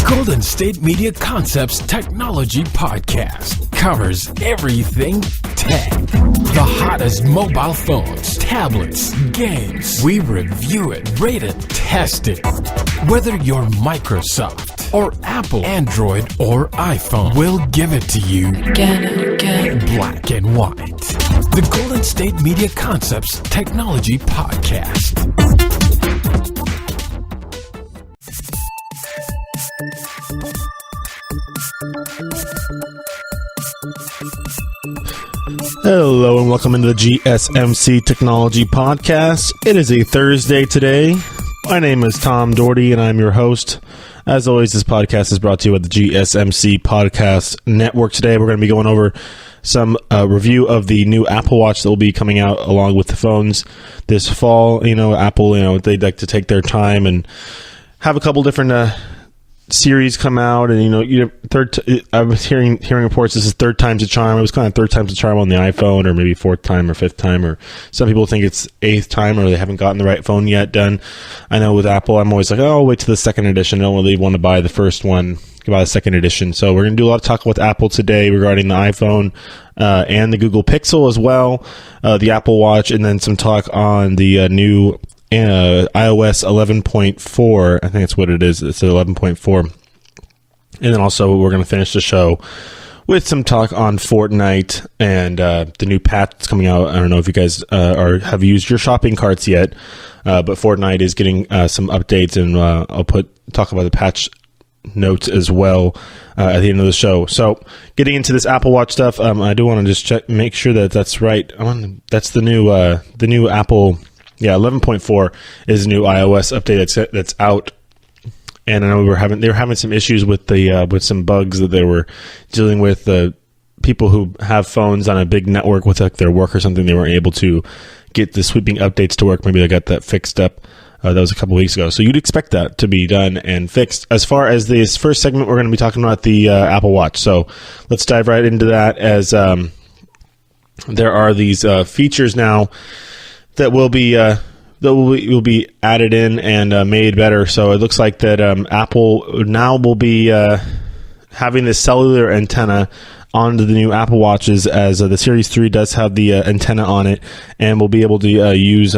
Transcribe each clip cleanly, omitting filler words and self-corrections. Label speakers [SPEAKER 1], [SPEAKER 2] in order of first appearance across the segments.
[SPEAKER 1] Golden State Media Concepts Technology Podcast covers everything tech. The hottest mobile phones, tablets, games. We review it, rate it, test it. Whether you're Microsoft or Apple, Android or iPhone, we'll give it to you
[SPEAKER 2] again and again.
[SPEAKER 1] Black and white. The Golden State Media Concepts Technology Podcast.
[SPEAKER 3] Hello and welcome into the GSMC Technology Podcast. It is a Thursday today. My name is Tom Doherty and I'm your host. As always, this podcast is brought to you by the GSMC Podcast Network. Today we're going to be going over some review of the new Apple Watch that will be coming out along with the phones this fall. You know, Apple, they'd like to take their time and have a couple different series come out, and I was hearing reports this is third time's a charm. It was kind of third time's a charm on the iPhone, or maybe fourth time or fifth time, or some people think it's eighth time, or they haven't gotten the right phone yet done. I know with Apple, I'm always like, oh, I'll wait till the second edition. I don't really want to buy the first one, buy the second edition. So we're going to do a lot of talk with Apple today regarding the iPhone and the Google Pixel as well, the Apple Watch, and then some talk on the new iOS 11.4. I think that's what it is. It's 11.4. And then also we're going to finish the show with some talk on Fortnite and the new patch that's coming out. I don't know if you guys have used your shopping carts yet, but Fortnite is getting some updates, and I'll talk about the patch notes as well at the end of the show. So getting into this Apple Watch stuff, I do want to just make sure that that's right. That's the new Apple. Yeah, 11.4 is a new iOS update that's out, and I know they were having some issues with with some bugs that they were dealing with. The people who have phones on a big network with their work or something, they weren't able to get the sweeping updates to work. Maybe they got that fixed up. That was a couple weeks ago, so you'd expect that to be done and fixed. As far as this first segment, we're going to be talking about the Apple Watch. So let's dive right into that. As there are these features now that will be added in and made better. So it looks like that Apple now will be having this cellular antenna onto the new Apple Watches, as the Series 3 does have the antenna on it, and will be able to use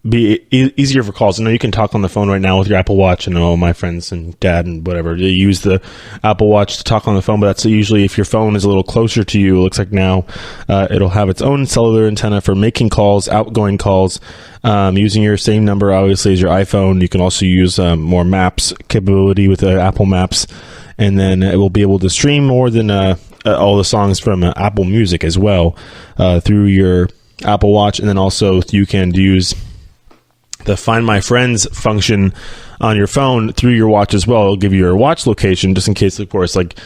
[SPEAKER 3] easier for calls. I know you can talk on the phone right now with your Apple Watch, and all my friends and dad and whatever, they use the Apple Watch to talk on the phone, but that's usually if your phone is a little closer to you. It looks like now it'll have its own cellular antenna for making calls, outgoing calls, using your same number obviously as your iPhone. You can also use more maps capability with Apple Maps, and then it will be able to stream more than all the songs from Apple Music as well through your Apple Watch. And then also you can use the Find My Friends function on your phone through your watch as well. It'll give you your watch location, just in case, of course. Like,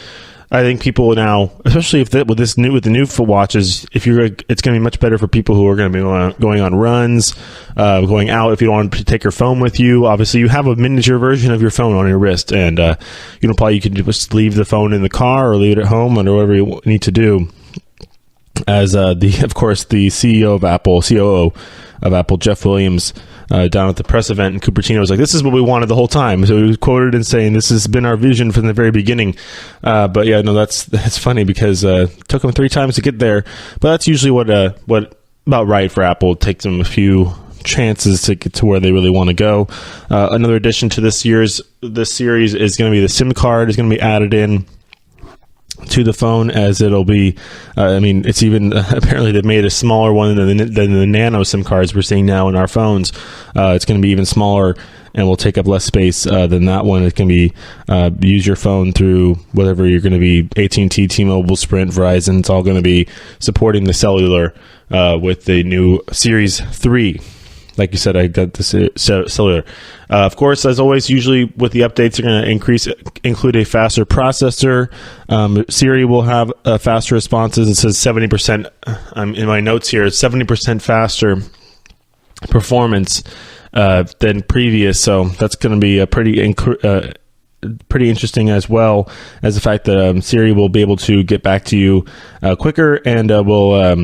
[SPEAKER 3] I think people now, especially with the new watches, it's going to be much better for people who are going to be going on runs, going out. If you don't want to take your phone with you, obviously you have a miniature version of your phone on your wrist, and you can just leave the phone in the car or leave it at home, or whatever you need to do. As of course, the CEO of Apple, COO of Apple, Jeff Williams, down at the press event in Cupertino, was like, "This is what we wanted the whole time." So he was quoted in saying, "This has been our vision from the very beginning." But yeah, no, that's funny, because it took them 3 times to get there. But that's usually what about right for Apple. It takes them a few chances to get to where they really want to go. Another addition to this series is going to be the SIM card is going to be added in to the phone, as it'll be it's even apparently they've made a smaller one than the nano SIM cards we're seeing now in our phones. It's going to be even smaller and will take up less space than that one. It can be use your phone through whatever you're going to be, AT&T, T-Mobile, Sprint, Verizon. It's all going to be supporting the cellular with the new Series 3. Like you said, I got the cellular. Of course, as always, usually with the updates, they're going to include a faster processor. Siri will have faster responses. It says 70%. In my notes here, 70% faster performance than previous. So that's going to be a pretty interesting, as well as the fact that Siri will be able to get back to you quicker, and will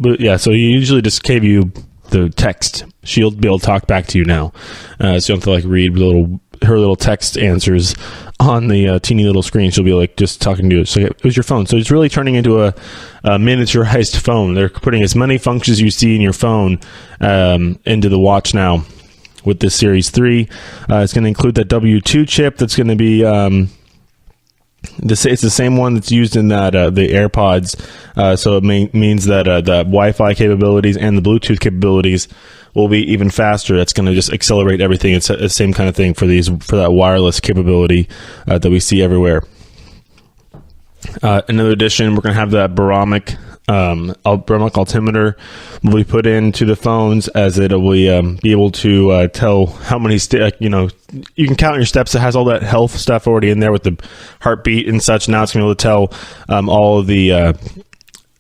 [SPEAKER 3] yeah. So you usually just gave you the text. She'll be able to talk back to you now, so you don't have to read little her little text answers on the teeny little screen. She'll be like just talking to you. So it was your phone. So it's really turning into a miniaturized phone. They're putting as many functions you see in your phone into the watch now with this Series 3. It's going to include that W2 chip that's going to be it's the same one that's used in that the AirPods. So it means that the Wi-Fi capabilities and the Bluetooth capabilities will be even faster. That's going to just accelerate everything. It's the same kind of thing for that wireless capability that we see everywhere. Another addition, we're going to have that barometric altimeter will be put into the phones, as it will be able to tell how many you can count your steps. It has all that health stuff already in there with the heartbeat and such. Now it's going to be able to tell all of the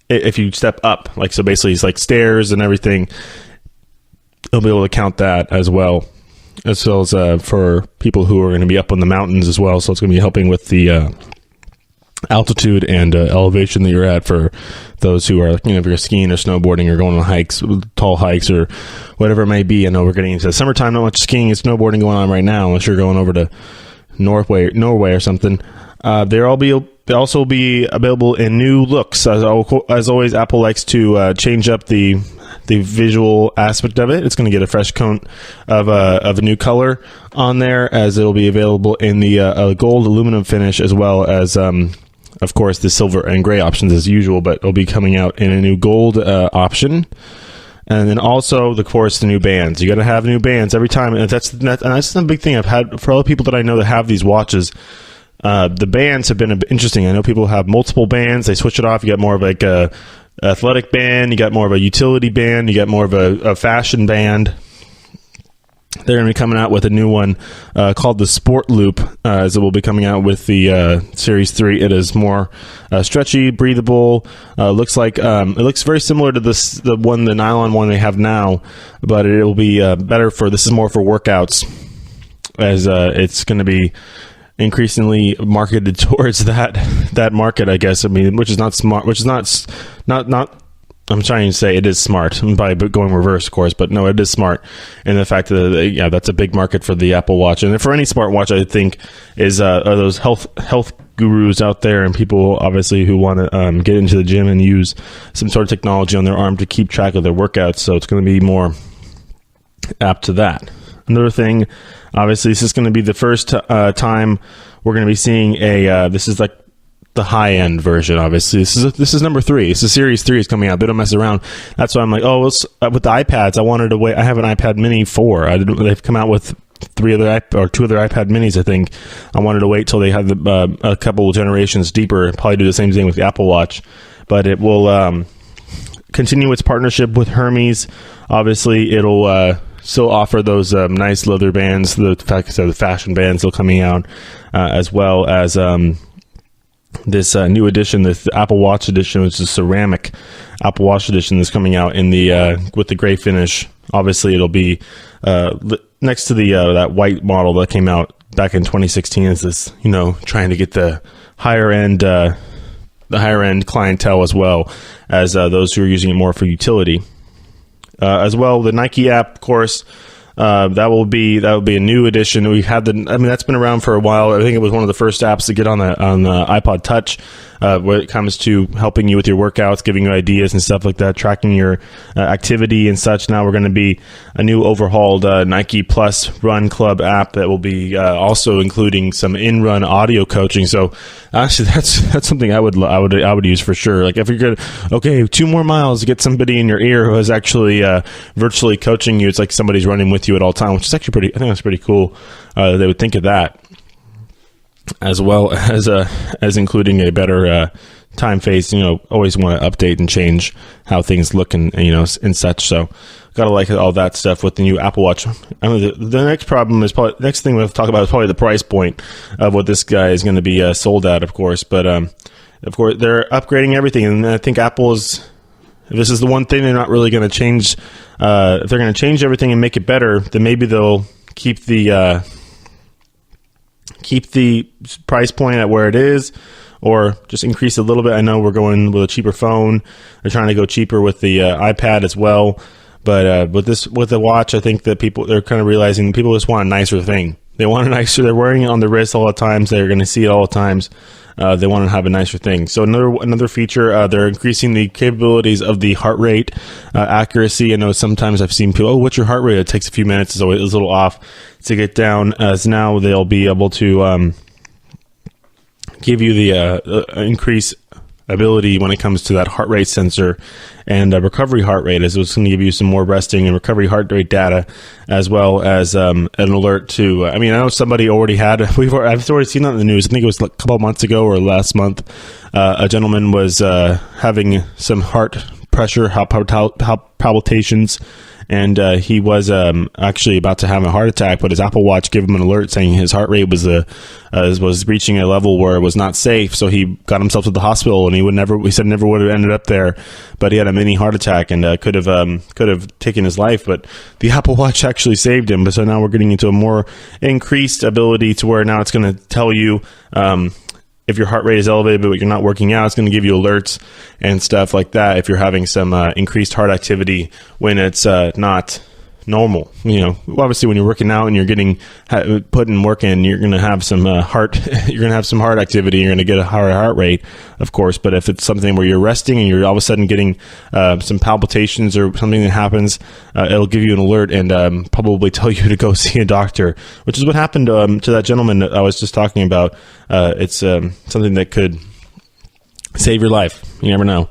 [SPEAKER 3] if you step up, like, so basically it's like stairs and everything. It'll be able to count that as well as for people who are going to be up on the mountains as well. So it's going to be helping with the altitude and elevation that you're at for those who are, if you're skiing or snowboarding or going on hikes, tall hikes or whatever it may be. I know we're getting into summertime, not much skiing and snowboarding going on right now, unless you're going over to Norway or something. They'll also be available in new looks. As always, Apple likes to change up the visual aspect of it. It's going to get a fresh coat of a new color on there, as it'll be available in the gold aluminum finish, as well as of course the silver and gray options as usual, but it'll be coming out in a new gold option. And then also, of course, the new bands. You got to have new bands every time, and that's the big thing I've had for all the people that I know that have these watches. The bands have been interesting. I know people have multiple bands. They switch it off. You got more of like a athletic band. You got more of a utility band. You got more of a fashion band. They're going to be coming out with a new one called the Sport Loop, as it will be coming out with the Series 3. It is more stretchy, breathable. It looks very similar to the nylon one they have now, but it will be better for. This is more for workouts, as it's going to be increasingly marketed towards that market, I guess. I mean, which is not smart, which is not I'm trying to say it is smart by going reverse, of course, but no, it is smart. And the fact that that's a big market for the Apple Watch, and for any smartwatch, I think are those health gurus out there, and people obviously who want to get into the gym and use some sort of technology on their arm to keep track of their workouts. So it's going to be more apt to that. Another thing, obviously, this is going to be the first time we're going to be seeing this is like the high-end version, obviously. This is number 3. It's the Series 3 is coming out. They don't mess around. That's why I'm like, with the iPads, I wanted to wait. I have an iPad Mini 4. They've come out with 2 other iPad Minis, I think. I wanted to wait till they had a couple generations deeper. Probably do the same thing with the Apple Watch. But it will continue its partnership with Hermes. Obviously, it'll still offer those nice leather bands, the fashion bands still coming out, as well as this new edition, the Apple Watch edition, which is ceramic Apple Watch edition, that's coming out in with the gray finish. Obviously, it'll be next to the that white model that came out back in 2016. Is this trying to get the higher end clientele, as well as those who are using it more for utility. As well, the Nike app, of course, that will be a new edition. We've had that's been around for a while. I think it was one of the first apps to get on the iPod Touch when it comes to helping you with your workouts, giving you ideas and stuff like that, tracking your activity and such. Now we're going to be a new overhauled Nike Plus Run Club app that will be also including some in-run audio coaching. So actually, that's something I would use for sure. Like if you're good, 2 more miles to get somebody in your ear who is actually virtually coaching you. It's like somebody's running with you at all time, which is actually I think that's pretty cool. They would think of that, as well as including a better time phase. Always want to update and change how things look and such. So gotta like all that stuff with the new Apple Watch. I mean, the next problem is next thing we have to talk about is probably the price point of what this guy is going to be sold at, of course. But of course, they're upgrading everything, and I think Apple is. If this is the one thing they're not really going to change, if they're going to change everything and make it better, then maybe they'll keep the price point at where it is, or just increase it a little bit. I know we're going with a cheaper phone. They're trying to go cheaper with the iPad as well. But with the watch, I think that they're kind of realizing people just want a nicer thing. They want a nicer. They're wearing it on the wrist all the times. They're going to see it all the times. They want to have a nicer thing. So another feature, they're increasing the capabilities of the heart rate accuracy. I know sometimes I've seen people, oh, what's your heart rate? It takes a few minutes. It's always a little off to get down. As now they'll be able to give you the increase ability when it comes to that heart rate sensor and recovery heart rate, as it's going to give you some more resting and recovery heart rate data, as well as an alert to. I know somebody already had. I've already seen that in the news. I think it was a couple of months ago or last month. A gentleman was having some heart pressure, palpitations. And he was actually about to have a heart attack, but his Apple Watch gave him an alert saying his heart rate was reaching a level where it was not safe. So he got himself to the hospital, and he said never would have ended up there, but he had a mini heart attack and could have taken his life. But the Apple Watch actually saved him. But so now we're getting into a more increased ability to where now it's going to tell you. If your heart rate is elevated but you're not working out, it's going to give you alerts and stuff like that if you're having some increased heart activity when it's not normal. Obviously when you're working out and you're getting putting work in, you're going to have some heart activity. You're going to get a higher heart rate, of course. But if it's something where you're resting and you're all of a sudden getting some palpitations or something that happens, it'll give you an alert and probably tell you to go see a doctor, which is what happened to that gentleman that I was just talking about. It's something that could save your life. You never know.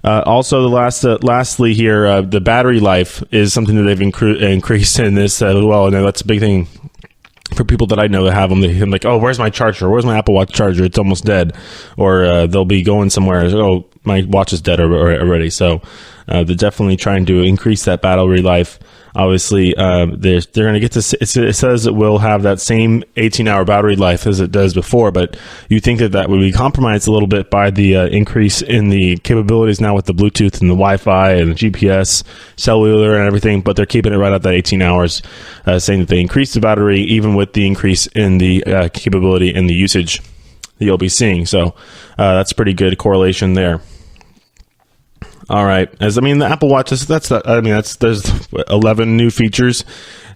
[SPEAKER 3] Also, lastly here, the battery life is something that they've increased in this as well, and that's a big thing for people that I know that have them. They're like, oh, where's my charger? Where's my Apple Watch charger? It's almost dead. Or they'll be going somewhere. Oh, my watch is dead already. So they're definitely trying to increase that battery life. Obviously, they're going to get to. It says it will have that same 18-hour battery life as it does before, but you think that would be compromised a little bit by the increase in the capabilities now with the Bluetooth and the Wi-Fi and the GPS, cellular and everything. But they're keeping it right at that 18 hours, saying that they increased the battery even with the increase in the capability and the usage that you'll be seeing. So that's pretty good correlation there. All right. The Apple Watch, there's 11 new features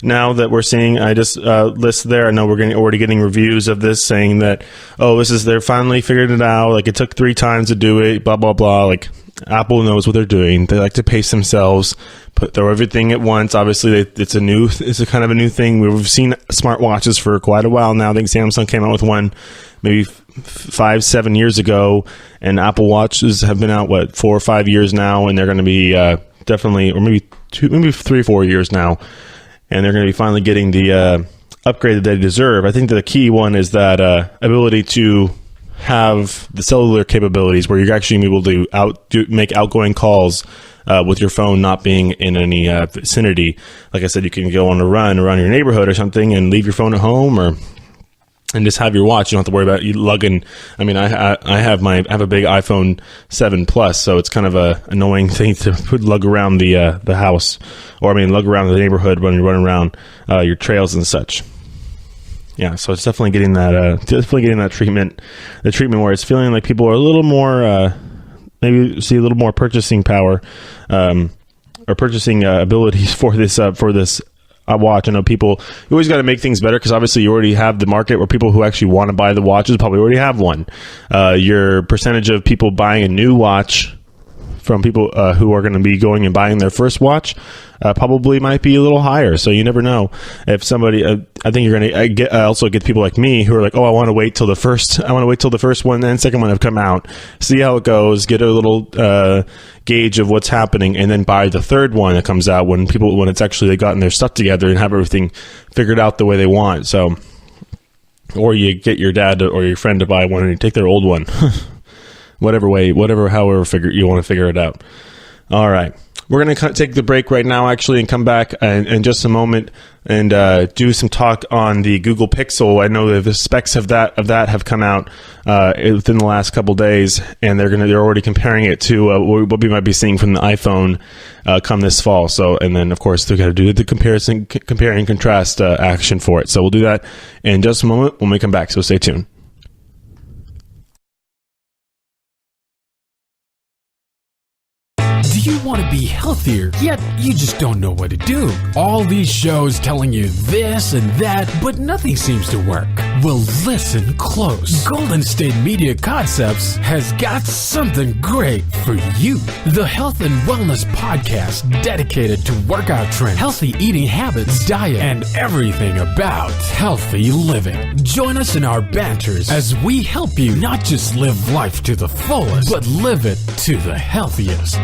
[SPEAKER 3] now that we're seeing. I just list there. I know we're already getting reviews of this saying that, they're finally figured it out. Like, it took 3 times to do it, blah, blah, blah. Like, Apple knows what they're doing. They like to pace themselves, throw everything at once. Obviously, it's a kind of a new thing. We've seen smartwatches for quite a while now. I think Samsung came out with one maybe 5-7 years ago, and Apple Watches have been out 4 or 5 years now, and they're going to be definitely, or maybe 3 or 4 years now, and they're going to be finally getting the upgrade that they deserve. I think the key one is that ability to have the cellular capabilities where you're actually able to make outgoing calls with your phone not being in any vicinity. Like I said, you can go on a run around your neighborhood or something and leave your phone at home, and just have your watch. You don't have to worry about you lugging. I have a big iPhone 7 Plus, so it's kind of a annoying thing to lug around the house, or lug around the neighborhood when you run around your trails and such. Yeah, so it's definitely getting that treatment, the treatment where it's feeling like people are a little more, maybe see a little more purchasing power, or purchasing abilities for this watch. I know you always got to make things better, because obviously you already have the market where people who actually want to buy the watches probably already have one. Your percentage of people buying a new watch from people who are going to be going and buying their first watch probably might be a little higher. So you never know if somebody. I think you're going to also get people like me who are like, oh, I want to wait till the first one and second one have come out, see how it goes, get a little gauge of what's happening, and then buy the third one that comes out when it's actually they've gotten their stuff together and have everything figured out the way they want. So, or you get your dad or your friend to buy one and you take their old one. However you want to figure it out. All right. We're going to take the break right now, actually, and come back in just a moment and do some talk on the Google Pixel. I know that the specs of that have come out within the last couple days, and they're already comparing it to what we might be seeing from the iPhone come this fall. So, and then of course they're going to do the compare and contrast action for it. So we'll do that in just a moment when we come back. So stay tuned.
[SPEAKER 1] Do you want to be healthier, yet you just don't know what to do. All these shows telling you this and that, but nothing seems to work. Well, listen close. Golden State Media Concepts has got something great for you. The Health and Wellness Podcast dedicated to workout trends, healthy eating habits, diet, and everything about healthy living. Join us in our banters as we help you not just live life to the fullest, but live it to the healthiest.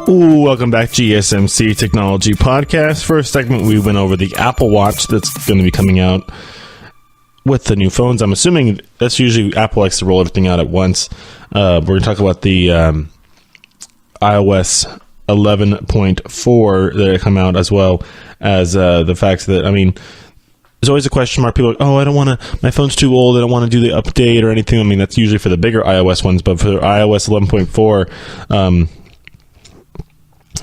[SPEAKER 3] Ooh, welcome back, GSMC Technology Podcast. First segment, we went over the Apple Watch that's going to be coming out with the new phones. I'm assuming that's usually Apple likes to roll everything out at once. We're going to talk about the iOS 11.4 that come out, as well as the fact that, I mean, there's always a question mark. People are like, oh, I don't want to, my phone's too old, I don't want to do the update or anything. I mean, that's usually for the bigger iOS ones, but for iOS 11.4,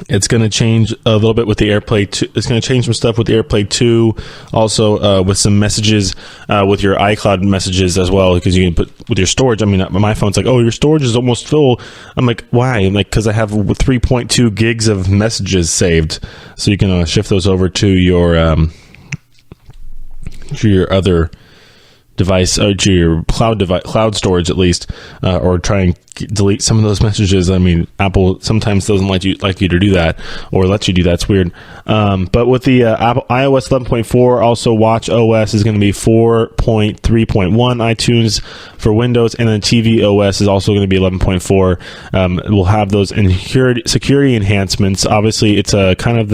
[SPEAKER 3] it's going to change a little bit with the AirPlay 2. It's going to change some stuff with the AirPlay 2, also with some messages, with your iCloud messages as well, because you can put with your storage. I mean, my phone's like, oh, your storage is almost full. I'm like, why? I'm like, because I have 3.2 gigs of messages saved, so you can shift those over to your other device, or to your cloud storage at least, or try and delete some of those messages. I mean, Apple sometimes doesn't like you to do that, or let you do that. It's weird. But with the Apple iOS 11.4, also Watch OS is going to be 4.3.1, iTunes for Windows, and then TV OS is also going to be 11.4. We'll have those security enhancements. Obviously, it's a kind of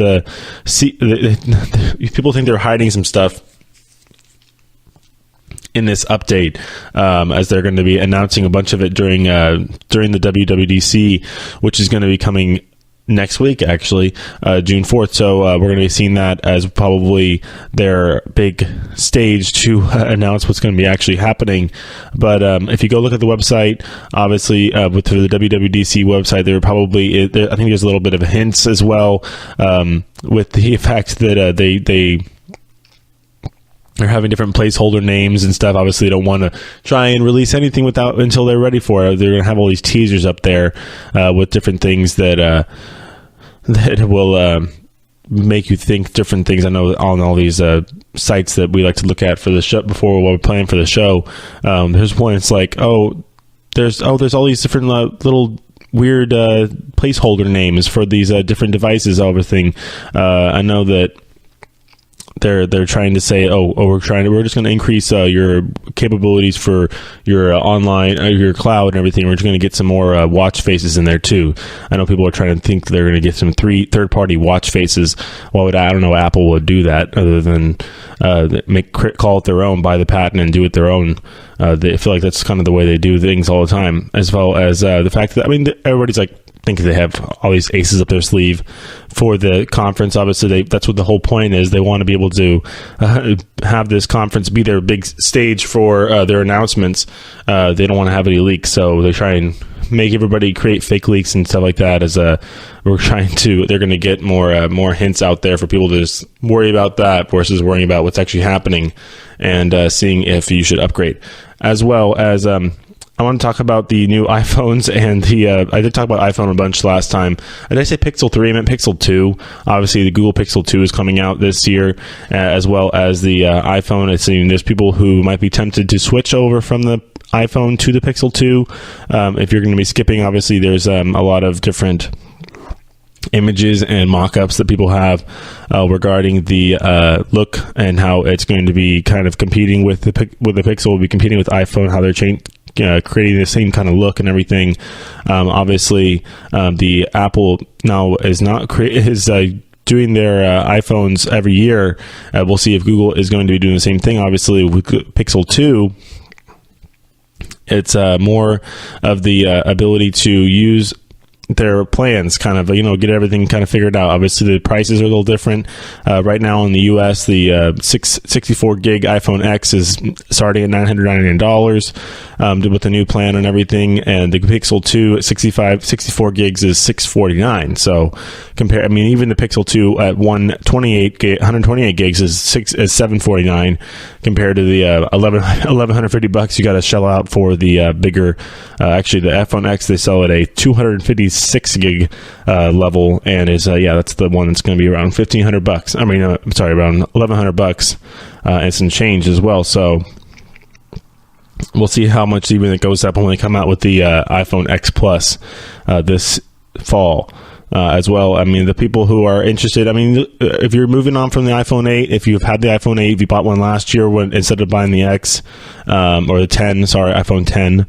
[SPEAKER 3] people think they're hiding some stuff in this update, as they're going to be announcing a bunch of it during the WWDC, which is going to be coming next week, actually, June 4th. So we're going to be seeing that as probably their big stage to announce what's going to be actually happening. But if you go look at the website, obviously with the WWDC website, there probably, I think there's a little bit of hints as well, with the fact that they're having different placeholder names and stuff. Obviously, they don't want to try and release anything until they're ready for it. They're going to have all these teasers up there with different things that will make you think different things. I know on all these sites that we like to look at for the show before we're playing for the show. There's one. It's like, there's all these different little weird placeholder names for these different devices. Everything. I know that they're trying to say, we're just going to increase your capabilities for your online, your cloud and everything. We're just going to get some more watch faces in there too. I know people are trying to think they're going to get some third-party watch faces. Well, I don't know Apple would do that other than call it their own, buy the patent and do it their own. They feel like that's kind of the way they do things all the time, as well as the fact that, I mean, everybody's like, think they have all these aces up their sleeve for the conference. Obviously, that's what the whole point is. They want to be able to have this conference be their big stage for their announcements. They don't want to have any leaks, so they try and make everybody create fake leaks and stuff like that. As they're going to get more hints out there for people to just worry about that versus worrying about what's actually happening and seeing if you should upgrade. As well as I want to talk about the new iPhones and I did talk about iPhone a bunch last time. Did I say Pixel 3? I meant Pixel 2. Obviously, the Google Pixel 2 is coming out this year, as well as the iPhone. It's there's people who might be tempted to switch over from the iPhone to the Pixel 2. If you're going to be skipping, obviously, there's a lot of different images and mock-ups that people have regarding the look and how it's going to be kind of competing with the Pixel. Will be competing with iPhone, how they're creating the same kind of look and everything. Obviously, the Apple now is doing their iPhones every year. We'll see if Google is going to be doing the same thing. Obviously, with Pixel 2, it's more of the ability to use their plans, kind of, get everything kind of figured out. Obviously, the prices are a little different. Right now in the U.S., the 64 gig iPhone X is starting at $999 with the new plan and everything, and the Pixel 2 at 64 gigs is $649. So even the Pixel 2 at 128 gigs is $749 compared to the $1,150 you got to shell out for the bigger. Actually, the iPhone X, they sell at a 256 gig level, and is that's the one that's going to be around $1,500. Around $1,100 and some change as well. So we'll see how much even it goes up when they come out with the iPhone X Plus this fall. As well. The people who are interested, if you're moving on from the iPhone 8, if you've had the iPhone 8, if you bought one last year instead of buying the X, or the iPhone 10,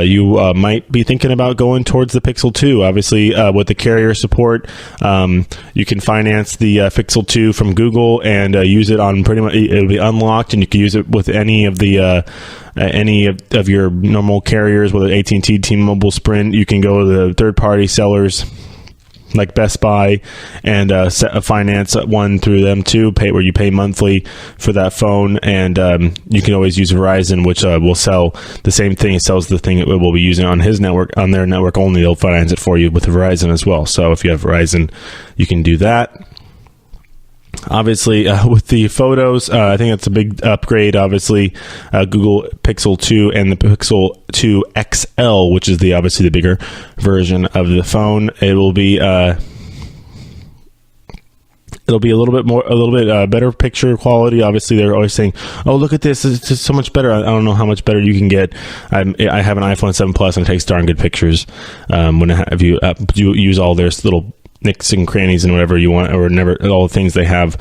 [SPEAKER 3] you might be thinking about going towards the Pixel 2. Obviously, with the carrier support, you can finance the Pixel 2 from Google and use it on pretty much, it'll be unlocked, and you can use it with any of the any of your normal carriers, whether AT&T, T-Mobile, Sprint. You can go to the third-party sellers like Best Buy and finance one through them too, where you pay monthly for that phone, and you can always use Verizon, which will sell the same thing. It sells the thing it will be using on his network, on their network only. They'll finance it for you with Verizon as well. So if you have Verizon, you can do that. Obviously, with the photos, I think that's a big upgrade. Obviously, Google Pixel 2 and the Pixel 2 XL, which is obviously the bigger version of the phone. It will be it'll be a little bit better picture quality. Obviously, they're always saying, "Oh, look at this! It's just so much better." I don't know how much better you can get. I have an iPhone 7 Plus and it takes darn good pictures. If you use all their little nicks and crannies and whatever you want, or all the things they have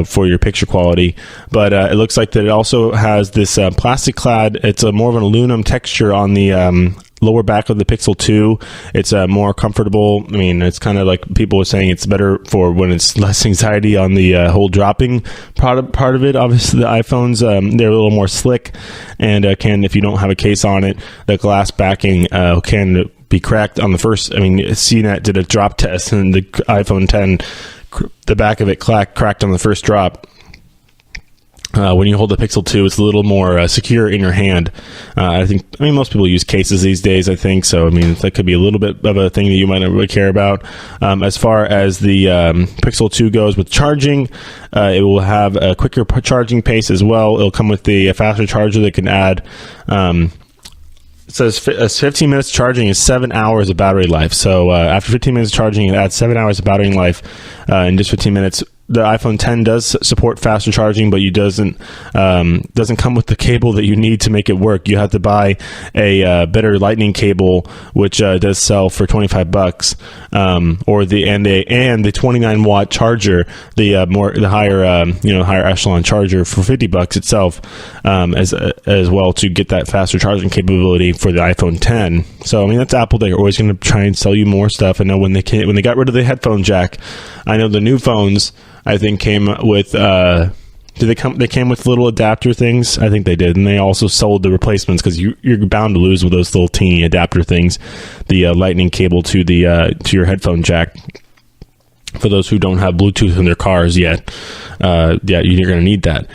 [SPEAKER 3] for your picture quality. But it looks like that it also has this plastic clad, it's more of an aluminum texture on the lower back of the Pixel 2. It's more comfortable. It's kind of like people were saying it's better for when it's less anxiety on the whole dropping part of it. Obviously, the iPhones, they're a little more slick, and if you don't have a case on it, the glass backing can be cracked on the first. CNET did a drop test, and the iPhone 10, the back of it cracked on the first drop. When you hold the Pixel 2, it's a little more secure in your hand. Most people use cases these days, I think. So, that could be a little bit of a thing that you might not really care about. As far as the Pixel 2 goes with charging, it will have a quicker charging pace as well. It'll come with the faster charger that can add, it says 15 minutes charging is 7 hours of battery life. So after 15 minutes charging, it adds 7 hours of battery life in just 15 minutes. The iPhone 10 does support faster charging, but it doesn't come with the cable that you need to make it work. You have to buy a better Lightning cable, which does sell for $25, or the 29 watt charger, the higher echelon charger for $50 itself, as well, to get that faster charging capability for the iPhone 10. So that's Apple. They're always going to try and sell you more stuff. I know when they got rid of the headphone jack, I know the new phones, I think, came with they came with little adapter things. I think they did, and they also sold the replacements, because you're bound to lose with those little teeny adapter things, the Lightning cable to the to your headphone jack. For those who don't have Bluetooth in their cars yet, you're going to need that.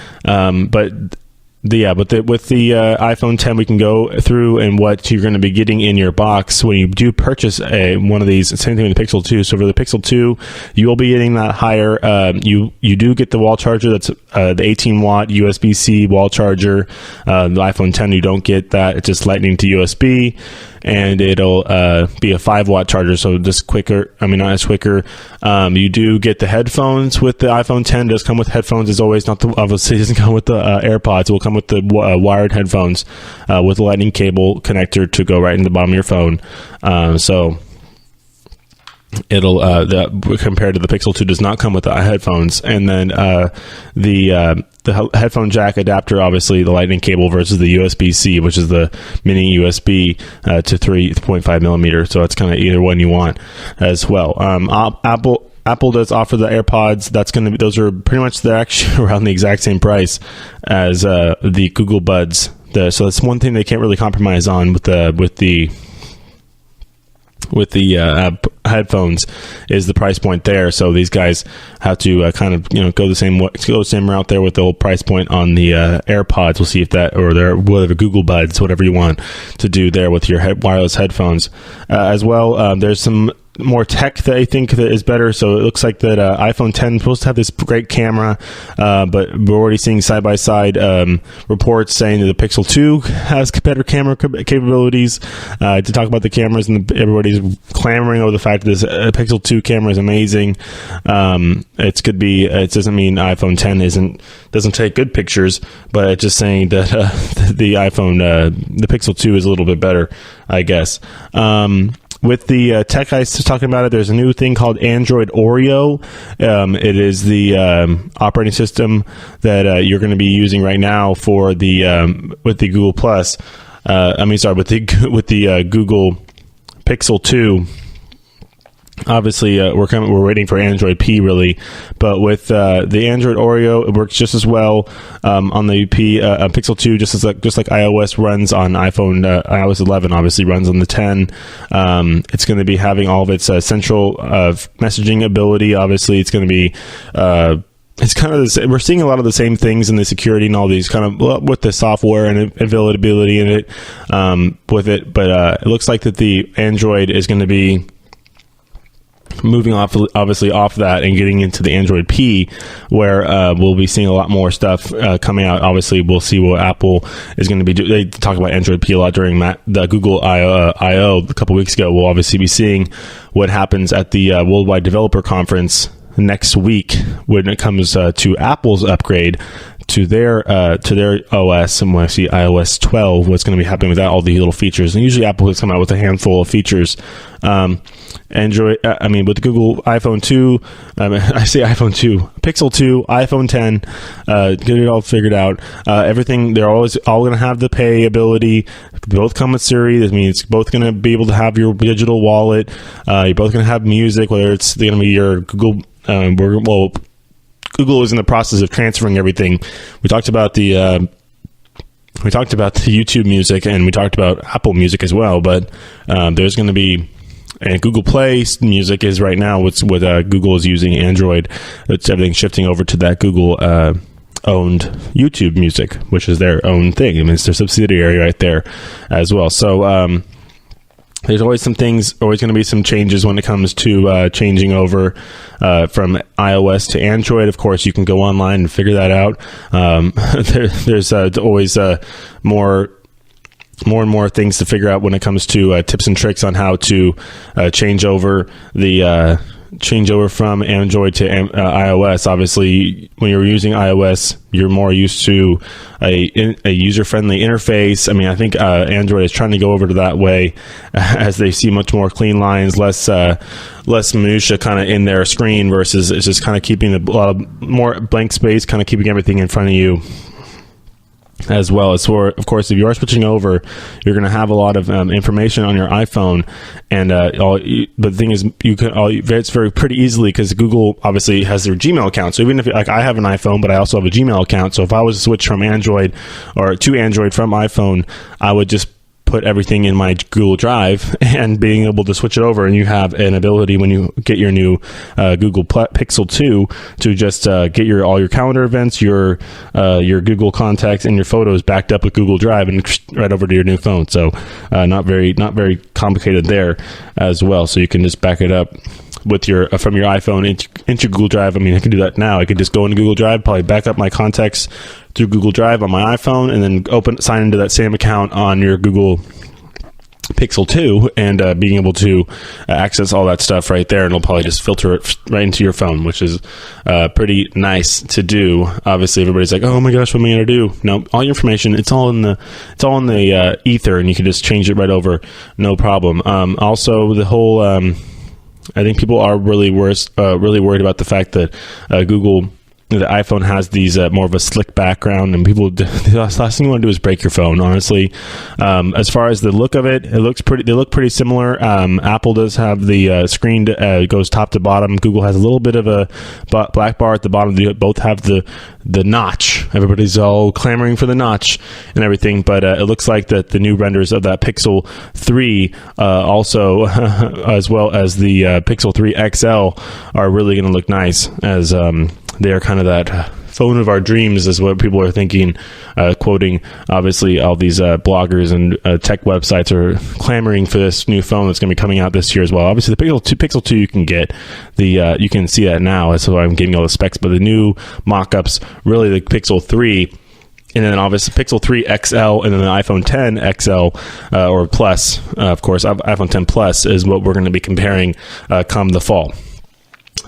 [SPEAKER 3] With the iPhone 10, we can go through and what you're going to be getting in your box when you do purchase one of these. Same thing with the Pixel 2. So for the Pixel 2, you will be getting that higher. You do get the wall charger. That's the 18 watt USB-C wall charger. The iPhone 10, you don't get that. It's just Lightning to USB. And it'll be a 5 watt charger, so just quicker. Not as quicker. You do get the headphones with the iPhone 10. It does come with headphones, as always. Obviously, it doesn't come with the AirPods. It will come with the wired headphones with a Lightning cable connector to go right in the bottom of your phone. So it'll compared to the Pixel 2, does not come with the headphones. And then the headphone jack adapter, obviously the Lightning cable versus the USB-C, which is the mini USB to 3.5 millimeter. So it's kind of either one you want as well. Apple does offer the AirPods. Those are pretty much, they're actually around the exact same price as the Google Buds. So that's one thing they can't really compromise on with the headphones is the price point there. So these guys have to kind of go the same route there with the old price point on the AirPods. We'll see if that, or their whatever Google Buds, whatever you want to do there with your wireless headphones as well. There's some more tech that I think that is better. So it looks like that iPhone 10 is supposed to have this great camera, but we're already seeing side-by-side reports saying that the Pixel 2 has better camera capabilities. To talk about the cameras, and everybody's clamoring over the fact that this Pixel 2 camera is amazing. It doesn't mean iPhone 10 doesn't take good pictures, but it's just saying that the Pixel 2 is a little bit better, I guess. With the tech guys talking about it, there's a new thing called Android Oreo. It is the operating system that you're going to be using right now for the with the Google Plus. With the Google Pixel 2. Obviously, we're waiting for Android P, really, but with the Android Oreo, it works just as well on the Pixel 2, just like iOS runs on iPhone. iOS 11 obviously runs on the 10. It's going to be having all of its central messaging ability. Obviously, it's going to be. It's kind of we're seeing a lot of the same things in the security and all these kind of with the software and availability in it with it, but it looks like that the Android is going to be moving off that and getting into the Android P, where we'll be seeing a lot more stuff coming out. Obviously, we'll see what Apple is going to be doing. They talk about Android P a lot during the Google I/O a couple weeks ago. We'll obviously be seeing what happens at the Worldwide Developer Conference next week when it comes to Apple's upgrade to their OS, and when I see iOS 12, what's going to be happening with that, all the little features. And usually Apple has come out with a handful of features. Android, with the Google iPhone 2, I say iPhone 2, Pixel 2, iPhone 10, get it all figured out. Everything, they're all going to have the pay ability. Both come with Siri. That means both going to be able to have your digital wallet. You're both going to have music, whether it's going to be your Google. Google is in the process of transferring everything. We talked about the YouTube Music, and we talked about Apple Music as well. But there's going to be, and Google Play Music is right now what Google is using Android. It's everything shifting over to that Google owned YouTube Music, which is their own thing. I mean, it's their subsidiary right there as well. So there's always going to be some changes when it comes to changing over from iOS to Android. Of course, you can go online and figure that out. There's always more and more things to figure out when it comes to tips and tricks on how to change over from Android to iOS. Obviously, when you're using iOS, you're more used to a user-friendly interface. I mean, I think Android is trying to go over to that way as they see much more clean lines, less minutia kind of in their screen, versus it's just kind of keeping a lot of more blank space, kind of keeping everything in front of you. As well as of course, if you are switching over, you're going to have a lot of information on your iPhone, and but the thing is, it's very pretty easily, because Google obviously has their Gmail account. So even if I have an iPhone, but I also have a Gmail account. So if I was to switch from Android to Android from iPhone, I would just put everything in my Google Drive, and being able to switch it over, and you have an ability when you get your new Google Pixel 2 to just get all your calendar events, your Google contacts, and your photos backed up with Google Drive and right over to your new phone. So not very complicated there as well. So you can just back it up with from your iPhone into Google Drive. I mean, I can do that now. I could just go into Google Drive, probably back up my contacts through Google Drive on my iPhone, and then sign into that same account on your Google Pixel 2, and being able to access all that stuff right there, and it'll probably just filter it right into your phone, which is pretty nice to do. Obviously, everybody's like, "Oh my gosh, what am I going to do?" No, all your information, it's all in the ether, and you can just change it right over, no problem. Also, the whole I think people are really worried about the fact that Google the iPhone has these more of a slick background, and people, the last thing you want to do is break your phone, honestly. As far as the look of it, they look pretty similar. Apple does have the screen goes top to bottom. Google has a little bit of a black bar at the bottom. They both have the notch. Everybody's all clamoring for the notch and everything, but it looks like that the new renders of that Pixel 3 also as well as the Pixel 3 XL are really going to look nice, as they are kind of that phone of our dreams is what people are thinking, quoting. Obviously, all these bloggers and tech websites are clamoring for this new phone that's going to be coming out this year as well. Obviously, the Pixel 2 you can get. You can see that now. That's why I'm getting all the specs. But the new mock-ups, really the Pixel 3, and then obviously Pixel 3 XL, and then the iPhone 10 XL or Plus, of course, iPhone 10 Plus is what we're going to be comparing come the fall.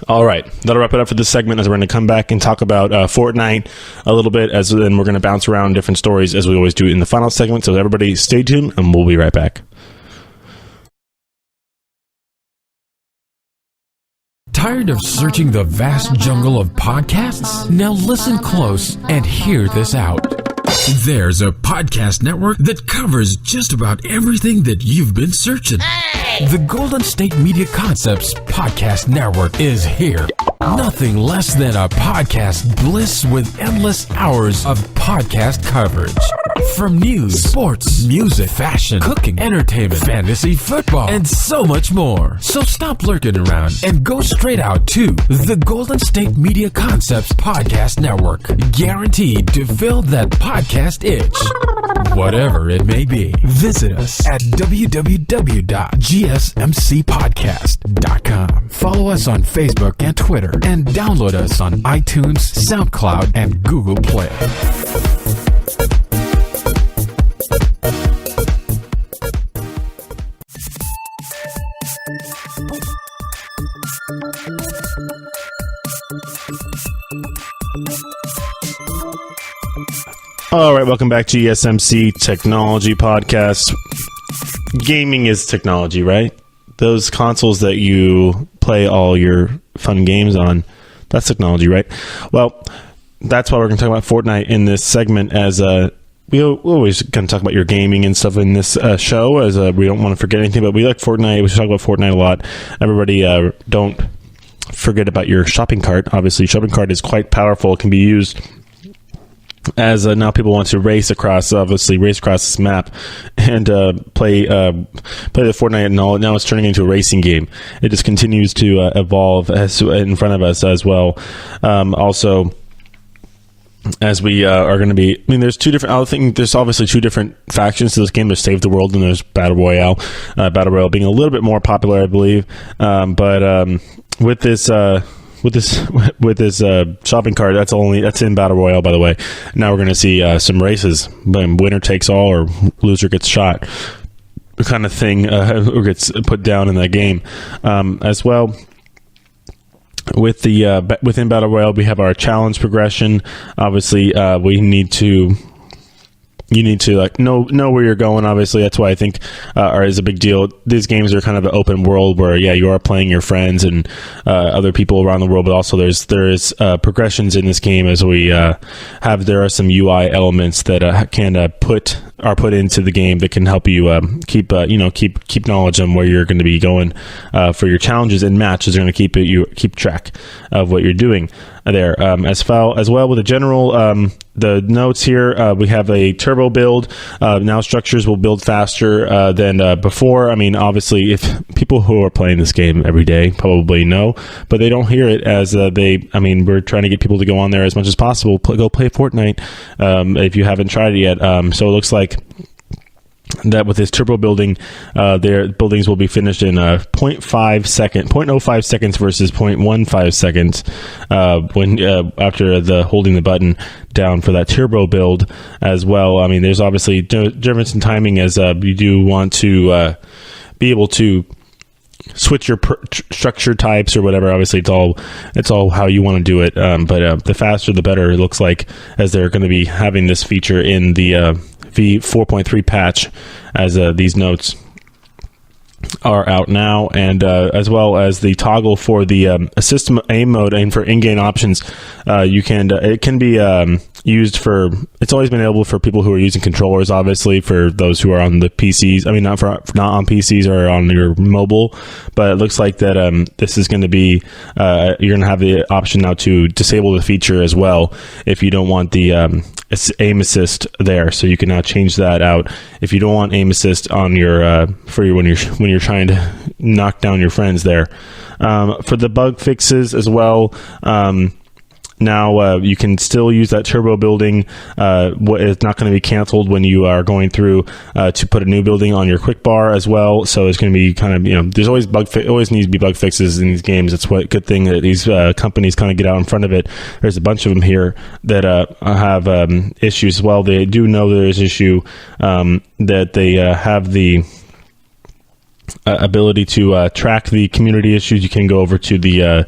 [SPEAKER 3] All right, that'll wrap it up for this segment, as we're going to come back and talk about Fortnite a little bit, as then we're going to bounce around different stories as we always do in the final segment. So everybody stay tuned, and we'll be right back.
[SPEAKER 1] Tired of searching the vast jungle of podcasts? Now listen close and hear this out. There's a podcast network that covers just about everything that you've been searching. The Golden State Media Concepts Podcast Network is here. Nothing less than a podcast bliss with endless hours of podcast coverage. From news, sports, music, fashion, cooking, entertainment, fantasy, football, and so much more. So stop lurking around and go straight out to the Golden State Media Concepts Podcast Network. Guaranteed to fill that podcast itch. Whatever it may be. Visit us at www.gsmcpodcast.com. Follow us on Facebook and Twitter, and download us on iTunes, SoundCloud, and Google Play.
[SPEAKER 3] All right, welcome back to GSMC Technology Podcast. Gaming is technology, right? Those consoles that you play all your fun games on, that's technology, right? Well, that's why we're going to talk about Fortnite in this segment, as we always going to talk about your gaming and stuff in this show, as we don't want to forget anything, but we like Fortnite. We should talk about Fortnite a lot. Everybody, don't forget about your shopping cart. Obviously, shopping cart is quite powerful. It can be used as now people want to race across this map and play the Fortnite, and all. Now it's turning into a racing game. It just continues to evolve as in front of us as well. Also, as we are going to be, I mean, there's two different. I think there's obviously two different factions to this game. There's Save the World and there's Battle Royale. Battle Royale being a little bit more popular, I believe. But with this shopping cart, that's in Battle Royale, by the way. Now we're going to see some races, winner takes all or loser gets shot, kind of thing, or gets put down in that game as well. With the within Battle Royale, we have our challenge progression. Obviously, you need to like know where you're going. Obviously, that's why I think is a big deal. These games are kind of an open world where, yeah, you are playing your friends and other people around the world, but also there is progressions in this game, as we there are some UI elements that are put into the game that can help you keep knowledge on where you're going to be going for your challenges, and matches are going to keep track of what you're doing there. As well with the general the notes here, we have a turbo build. Now structures will build faster than before. I mean, obviously, if people who are playing this game every day probably know, but they don't hear it as we're trying to get people to go on there as much as possible. Go play Fortnite if you haven't tried it yet. So it looks like that with this turbo building, their buildings will be finished in 0.05 seconds versus 0.15 seconds when after holding the button down for that turbo build as well. I mean, there's obviously difference in timing, as you do want to be able to switch your structure types or whatever. Obviously, it's all how you want to do it. But the faster, the better. It looks like, as they're going to be having this feature in the V4.3 patch, as these notes are out now, and as well as the toggle for the assist aim mode and for in-game options. You can it can be used for. It's always been available for people who are using controllers. Obviously, for those who are on the PCs. I mean, not on PCs or on your mobile. But it looks like that this is going to be. You're going to have the option now to disable the feature as well if you don't want the aim assist there. So you can now change that out if you don't want aim assist on your when you're trying to knock down your friends there. For the bug fixes as well, now you can still use that turbo building. It's not going to be canceled when you are going through to put a new building on your quick bar as well. So it's going to be kind of, there's always always needs to be bug fixes in these games. It's good thing that these companies kind of get out in front of it. There's a bunch of them here that have issues as well. They do know there's issue that they have the ability to track the community issues. You can go over to the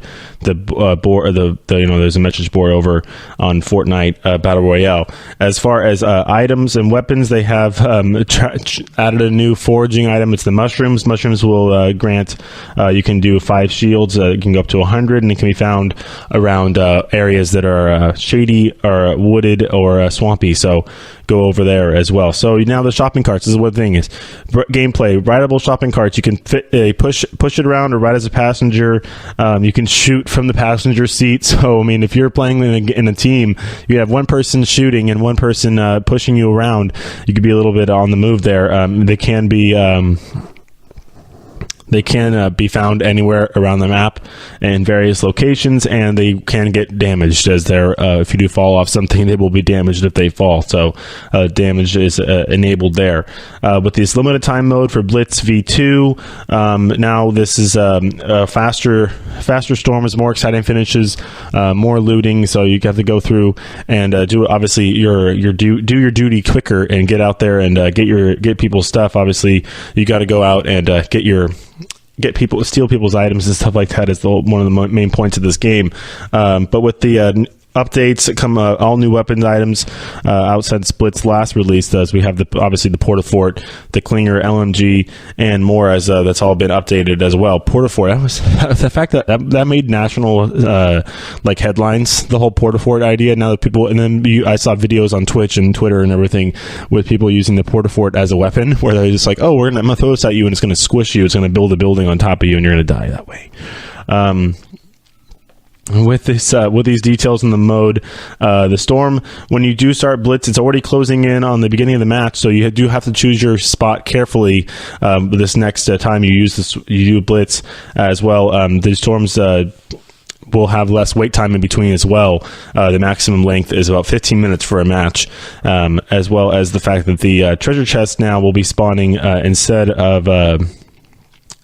[SPEAKER 3] board, there's a message board over on Fortnite Battle Royale. As far as items and weapons, they have added a new foraging item. It's the mushrooms. Mushrooms will grant you can do 5 shields. You can go up to 100, and it can be found around areas that are shady or wooded or swampy. So go over there as well. So now the shopping carts, this is what the thing is. Gameplay, rideable shopping carts. You can push it around or ride as a passenger. You can shoot from the passenger seat. So, I mean, if you're playing in a team, you have one person shooting and one person pushing you around. You could be a little bit on the move there. They can be found anywhere around the map in various locations, and they can get damaged as they're if you do fall off something, they will be damaged if they fall. So damage is enabled there. With this limited time mode for Blitz V2, now this is faster storms, more exciting finishes, more looting. So you have to go through and do obviously your duty quicker and get out there and get people's stuff. Obviously, you got to go out and steal people's items and stuff like that is one of the main points of this game. But with the updates come all new weapons items outside Split's last release. As we have obviously the Portafort, the Klinger LMG, and more as that's all been updated as well. Portafort, that was the fact that made national headlines. The whole Portafort idea. Now that people, and then I saw videos on Twitch and Twitter and everything with people using the Portafort as a weapon, where they're just like, oh, I'm gonna throw this at you and it's gonna squish you. It's gonna build a building on top of you and you're gonna die that way. With these details in the mode, the storm, when you do start Blitz, it's already closing in on the beginning of the match, so you do have to choose your spot carefully this next time you do Blitz as well. The storms will have less wait time in between as well. The maximum length is about 15 minutes for a match, as well as the fact that the treasure chest now will be spawning instead of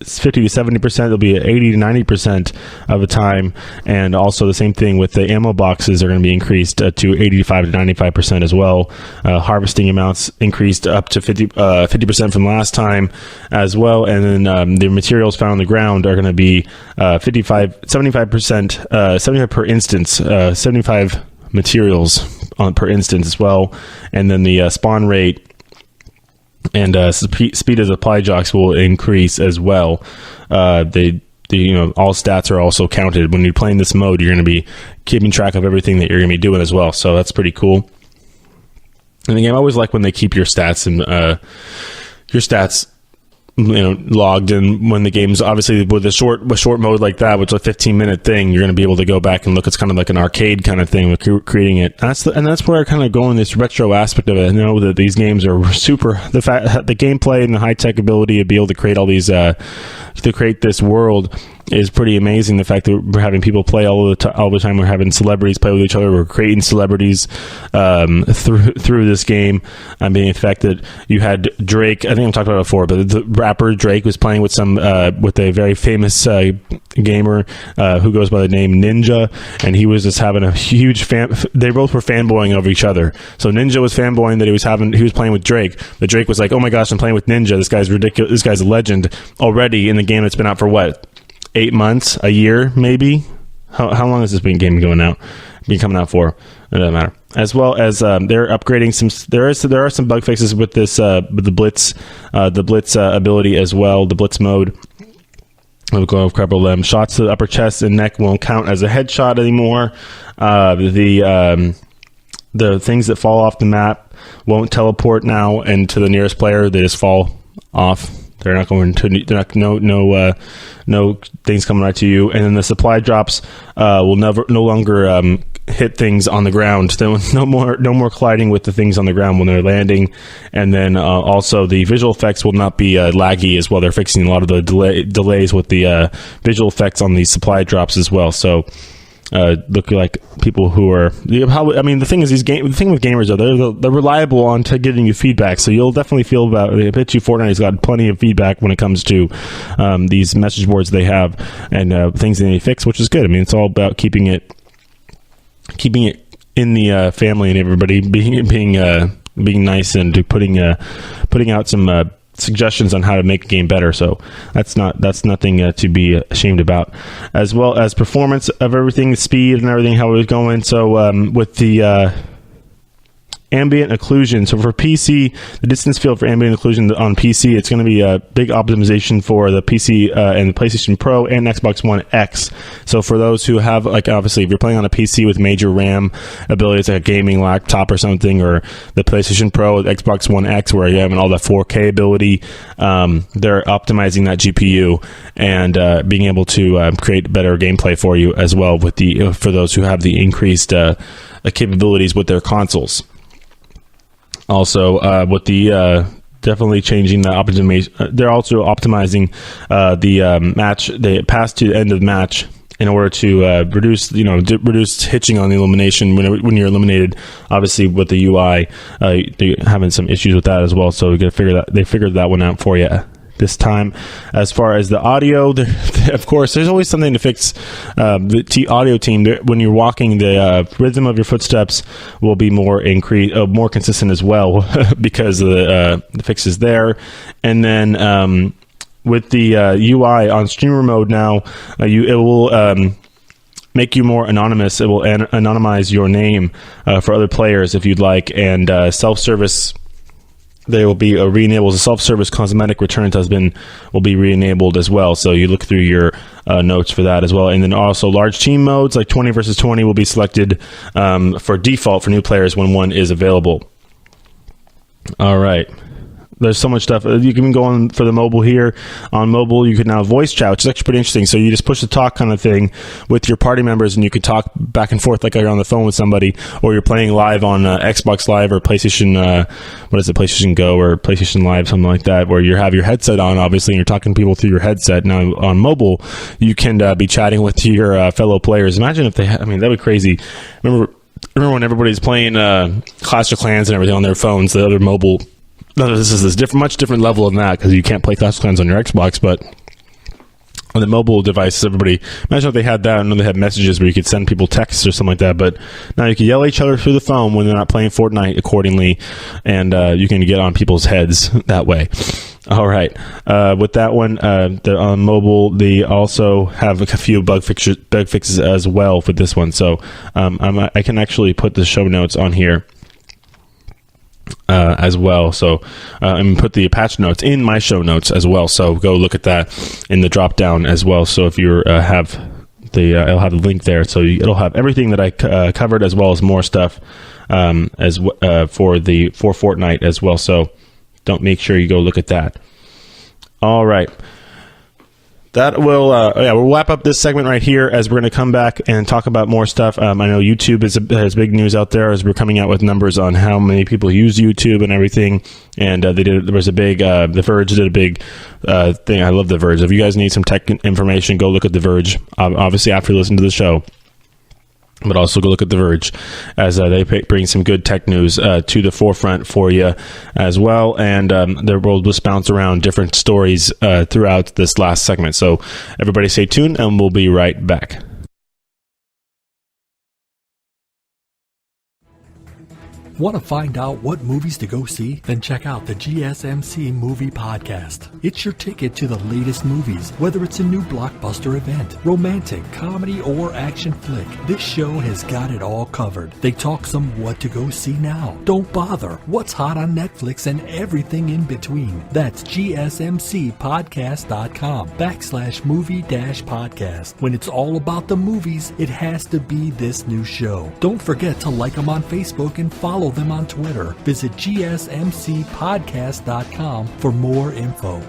[SPEAKER 3] 50 to 70%, they'll be 80 to 90% of the time, and also the same thing with the ammo boxes are going to be increased to 85 to 95% as well. Harvesting amounts increased up to 50% from last time as well, and then the materials found on the ground are going to be 75% per instance, 75 materials per instance as well, and then the spawn rate and speed of supply jocks will increase as well. All stats are also counted. When you're playing this mode, you're going to be keeping track of everything that you're going to be doing as well. So that's pretty cool. And again, I always like when they keep your stats and logged in when the game's obviously with a short mode like that, which is a 15-minute thing, you're going to be able to go back and look. It's kind of like an arcade kind of thing with creating it. That's where I kind of go in this retro aspect of it. I know that these games are super. The gameplay and the high tech ability to be able to create all these to create this world is pretty amazing. The fact that we're having people play all the time, we're having celebrities play with each other, we're creating celebrities through this game. Being affected, you had Drake. I think I've talked about it before, but the rapper Drake was playing with with a very famous gamer who goes by the name Ninja, and he was just having a huge fan. They both were fanboying over each other. So Ninja was fanboying that he was playing with Drake, but Drake was like, "Oh my gosh, I'm playing with Ninja. This guy's ridiculous. This guy's a legend already in the game that's been out for what?" 8 months, a year, maybe. How long has this game been coming out for? It doesn't matter. as well as they're upgrading some. There are some bug fixes with this with the blitz ability as well, the blitz mode. We'll go over a couple of them. Shots to the upper chest and neck won't count as a headshot anymore. The things that fall off the map won't teleport now into the nearest player. They just fall off. They're not going to. They're not no things coming right to you. And then the supply drops will no longer hit things on the ground. No more colliding with the things on the ground when they're landing. And then also the visual effects will not be laggy as well. They're fixing a lot of the delays with the visual effects on these supply drops as well. So look like people who are. I mean, the thing is, the thing with gamers though, they're reliable on getting you feedback. So you'll definitely feel about. I bet you Fortnite has got plenty of feedback when it comes to these message boards they have and things that they fix, which is good. I mean, it's all about keeping it in the family and everybody being nice and putting out some suggestions on how to make a game better. So that's nothing to be ashamed about, as well as performance of everything, speed and everything, how it was going. So with the ambient occlusion. So for PC, the distance field for ambient occlusion on PC, it's going to be a big optimization for the PC and the PlayStation Pro and Xbox One X. So for those who have, like, obviously, if you're playing on a PC with major RAM abilities, like a gaming laptop or something, or the PlayStation Pro with Xbox One X, where you have all the 4K ability, they're optimizing that GPU and being able to create better gameplay for you as well with for those who have the increased capabilities with their consoles. Also, with the definitely changing the optimization, they're also optimizing the match, the pass to the end of the match in order to reduce hitching on the elimination when you're eliminated. Obviously, with the UI, they're having some issues with that as well. So we got to they figured that one out for you this time. As far as the audio, of course, there's always something to fix. The audio team, when you're walking, the rhythm of your footsteps will be more consistent as well because of the fixes there. And then with the UI on streamer mode now, it will make you more anonymous. It will anonymize your name for other players if you'd like, and self-service. They will be re-enabled. The self-service cosmetic returns will be re-enabled as well. So you look through your notes for that as well. And then also large team modes like 20 versus 20 will be selected for default for new players when one is available. All right. There's so much stuff. You can go on for the mobile here. On mobile, you can now voice chat, which is actually pretty interesting. So you just push the talk kind of thing with your party members, and you can talk back and forth like you're on the phone with somebody, or you're playing live on Xbox Live or PlayStation, PlayStation Go or PlayStation Live, something like that, where you have your headset on, obviously, and you're talking to people through your headset. Now, on mobile, you can be chatting with your fellow players. Imagine if that'd be crazy. Remember when everybody's playing Clash of Clans and everything on their phones, the other mobile... No, this is this much different level than that, because you can't play Clash of Clans on your Xbox, but on the mobile devices, everybody, imagine if they had that, and they had messages where you could send people texts or something like that, but now you can yell at each other through the phone when they're not playing Fortnite accordingly, and you can get on people's heads that way. All right. With that one, on mobile, they also have a few bug fixes as well for this one, so I can actually put the show notes on here as well. So and put the patch notes in my show notes as well. So go look at that in the drop down as well. So if you have I'll have the link there. So it'll have everything that I covered, as well as more stuff for Fortnite as well. So make sure you go look at that. All right. That will, we'll wrap up this segment right here, as we're going to come back and talk about more stuff. I know YouTube has big news out there, as we're coming out with numbers on how many people use YouTube and everything. And there was a big, The Verge did a big thing. I love The Verge. If you guys need some tech information, go look at The Verge, obviously after you listen to the show. But also go look at The Verge, as they bring some good tech news to the forefront for you as well. And the world will bounce around different stories throughout this last segment. So everybody stay tuned, and we'll be right back.
[SPEAKER 2] Want to find out what movies to go see? Then check out the GSMC Movie Podcast. It's your ticket to the latest movies, whether it's a new blockbuster event, romantic, comedy, or action flick. This show has got it all covered. They talk some what to go see now. Don't bother. What's hot on Netflix and everything in between. That's gsmcpodcast.com/movie-podcast. When it's all about the movies, it has to be this new show. Don't forget to like them on Facebook and follow them on Twitter. Visit gsmcpodcast.com for more info.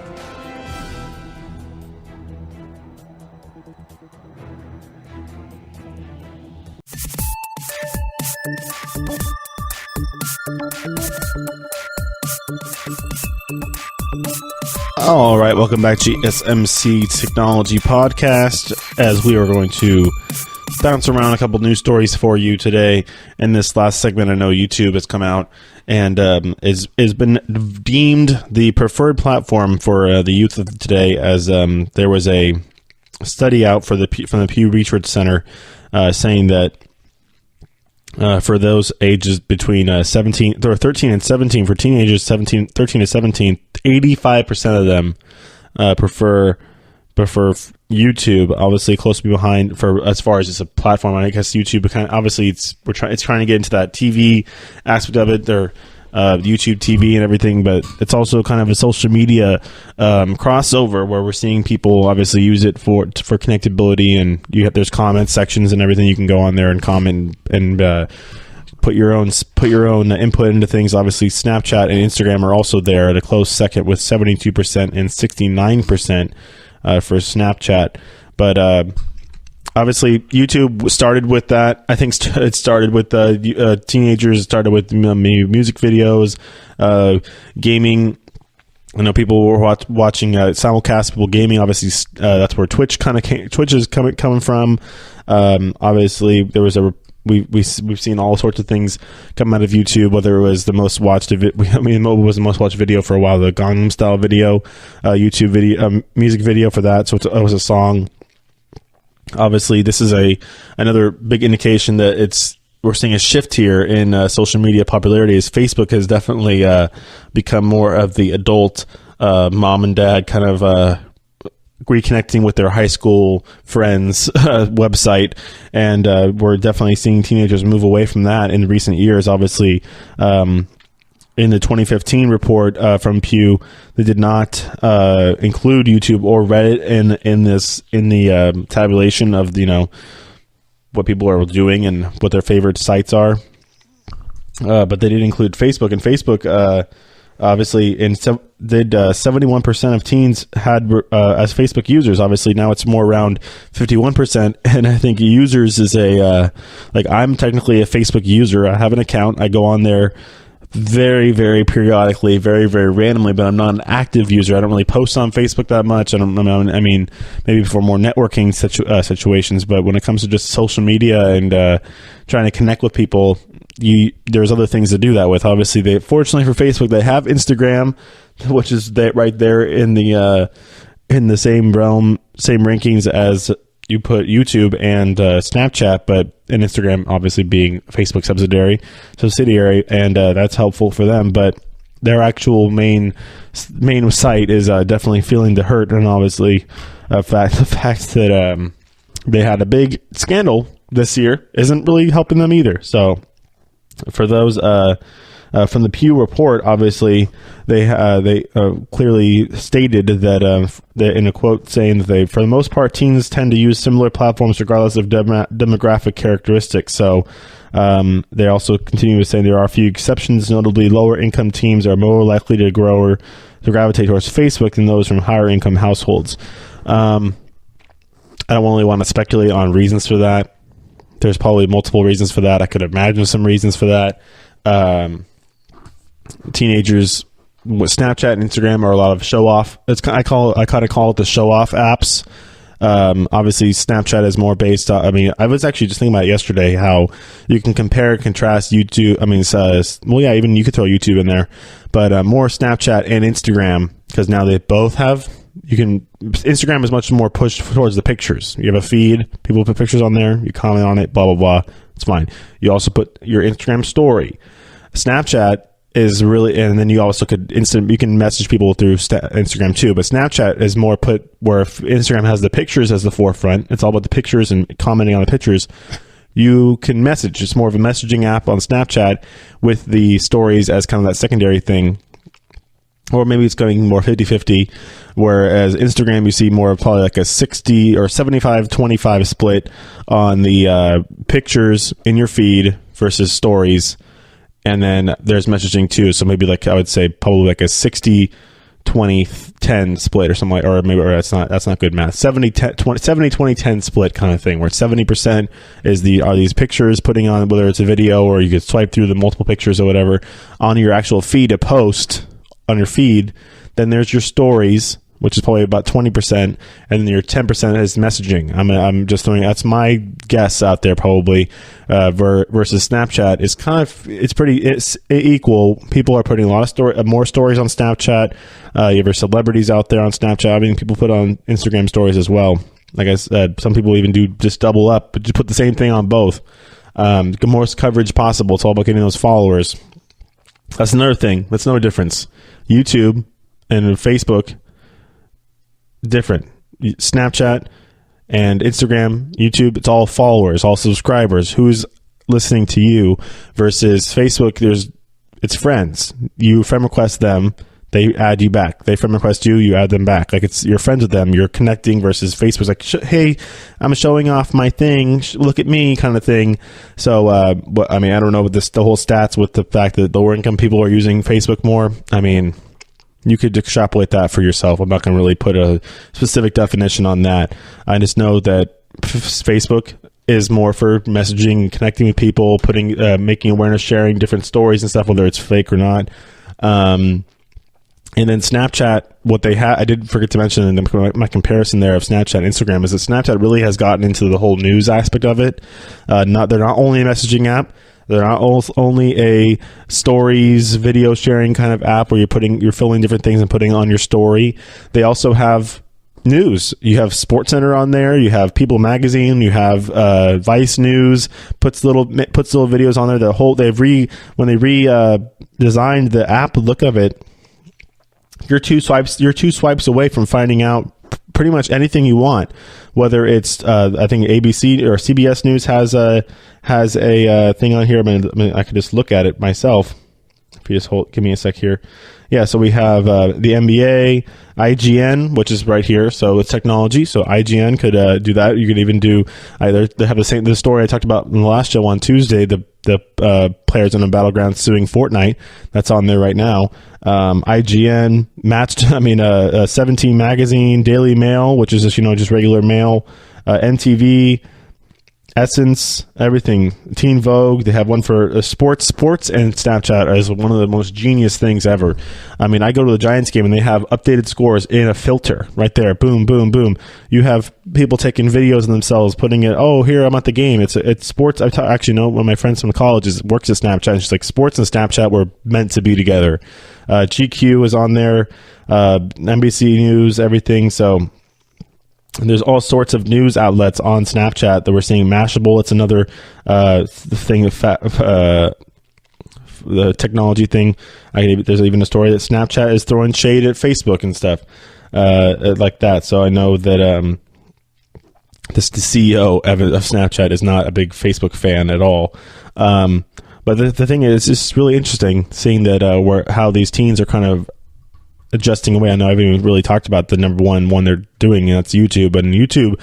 [SPEAKER 3] All right, welcome back to GSMC Technology Podcast, as we are going to bounce around a couple news stories for you today. In this last segment, I know YouTube has come out and has been deemed the preferred platform for the youth of today, as there was a study out from the Pew Research Center saying that for those ages between 13 and 17, for teenagers 13 to 17, 85% of them prefer YouTube. Obviously, close to be behind for as far as it's a platform. I guess YouTube, obviously, it's trying to get into that TV aspect of it. They're YouTube TV and everything, but it's also kind of a social media crossover where we're seeing people obviously use it for connectability, and there's comment sections and everything. You can go on there and comment and put your own input into things. Obviously, Snapchat and Instagram are also there at a close second with 72% and 69% for Snapchat. But obviously, YouTube started with that. I think it started with teenagers. It started with maybe music videos, gaming. I know people were watching simulcast people gaming. Obviously, that's where Twitch is coming from. Obviously, there was we've seen all sorts of things come out of YouTube. Whether it was the most watched mobile was the most watched video for a while. The Gangnam Style video, YouTube video, music video for that. So it was a song. Obviously, this is another big indication that we're seeing a shift here in social media popularity, as Facebook has definitely become more of the adult mom and dad kind of reconnecting with their high school friends website, and we're definitely seeing teenagers move away from that in recent years. Obviously, in the 2015 report from Pew, they did not include YouTube or Reddit in the tabulation of what people are doing and what their favorite sites are, but they did include Facebook. And Facebook obviously did 71% of teens had as Facebook users. Obviously now it's more around 51%, and I think users is I'm technically a Facebook user. I have an account. I go on there very, very periodically, very, very randomly, but I'm not an active user. I don't really post on Facebook that much. I mean, maybe for more networking situations, but when it comes to just social media and trying to connect with people, there's other things to do that with. Obviously, fortunately for Facebook, they have Instagram, which is right there in the same realm, same rankings as you put YouTube and Snapchat, but and Instagram obviously being Facebook subsidiary, and that's helpful for them. But their actual main site is definitely feeling the hurt, and obviously the fact that they had a big scandal this year isn't really helping them either. So for those from the Pew report, obviously they clearly stated that in a quote saying that for the most part, teens tend to use similar platforms regardless of demographic characteristics. So they also continue to say there are a few exceptions, notably lower income teens are more likely to gravitate towards Facebook than those from higher income households. I don't really want to speculate on reasons for that. There's probably multiple reasons for that. I could imagine some reasons for that. Teenagers with Snapchat and Instagram are a lot of show off. I kind of call it the show off apps. Obviously Snapchat is more based on, I was actually just thinking about yesterday how you can compare and contrast YouTube. Even you could throw YouTube in there, but more Snapchat and Instagram, because now they both have, Instagram is much more pushed towards the pictures. You have a feed, people put pictures on there, you comment on it, blah, blah, blah. It's fine. You also put your Instagram story. Snapchat is really, and then you also you can message people through Instagram too, but Snapchat is more put where if Instagram has the pictures as the forefront, it's all about the pictures and commenting on the pictures. You can message. It's more of a messaging app on Snapchat with the stories as kind of that secondary thing. Or maybe it's going more 50-50, whereas Instagram, you see more of probably like a 60 or 75-25 split on the pictures in your feed versus stories. And then there's messaging too. So maybe like I would say probably like a 60-20-10 split or something or that's not good math. 70-20-10 split kind of thing, where 70% are these pictures putting on, whether it's a video or you could swipe through the multiple pictures or whatever on your actual feed to post on your feed. Then there's your stories, which is probably about 20%, and then your 10% is messaging. I'm just throwing, that's my guess out there probably, versus Snapchat is it's equal. People are putting a lot of more stories on Snapchat. You have your celebrities out there on Snapchat. I mean, people put on Instagram stories as well. Like I said, some people even do just double up, but just put the same thing on both. The more coverage possible. It's all about getting those followers. That's another thing. That's no difference. YouTube and Facebook, different. Snapchat and Instagram, YouTube, it's all followers, all subscribers. Who's listening to you versus Facebook? It's friends. You friend request them, they add you back. They friend request you, you add them back. Like you're friends with them. You're connecting versus Facebook's like, hey, I'm showing off my thing. Look at me, kind of thing. So, I mean, I don't know the whole stats with the fact that lower income people are using Facebook more. I mean, you could extrapolate that for yourself. I'm not going to really put a specific definition on that. I just know that Facebook is more for messaging, connecting with people, making awareness, sharing different stories and stuff, whether it's fake or not. And then Snapchat, what they have, I did forget to mention in my comparison there of Snapchat and Instagram, is that Snapchat really has gotten into the whole news aspect of it. They're not only a messaging app, they're not only a stories, video sharing kind of app where you're filling different things and putting on your story. They also have news. You have SportsCenter on there. You have People Magazine. You have Vice News. Puts little videos on there. When they redesigned the app look of it. You're two swipes away from finding out pretty much anything you want. Whether it's I think ABC or CBS News has a thing on here. I mean, I could just look at it myself. If you just give me a sec here. Yeah, so we have the NBA, IGN, which is right here. So it's technology. So IGN could do that. You could even do either. They have the story I talked about in the last show on Tuesday. The players in the battleground suing Fortnite. That's on there right now. IGN, 17 Magazine, Daily Mail, which is just regular mail, MTV, Essence, everything. Teen Vogue. They have one for sports and Snapchat is one of the most genius things ever. I mean, I go to the Giants game and they have updated scores in a filter right there. Boom, boom, boom. You have people taking videos of themselves, putting it. Oh, here I'm at the game. It's sports. Actually know one of my friends from college works at Snapchat. And she's like, sports and Snapchat were meant to be together. GQ is on there. NBC News, everything. So. And there's all sorts of news outlets on Snapchat that we're seeing. Mashable, it's another thing of the technology thing. There's even a story that Snapchat is throwing shade at Facebook and stuff like that. So I know that the CEO of Snapchat is not a big Facebook fan at all. But the thing is, it's really interesting seeing that how these teens are kind of adjusting away. I know I haven't even really talked about the number one they're doing, and that's YouTube. But in YouTube,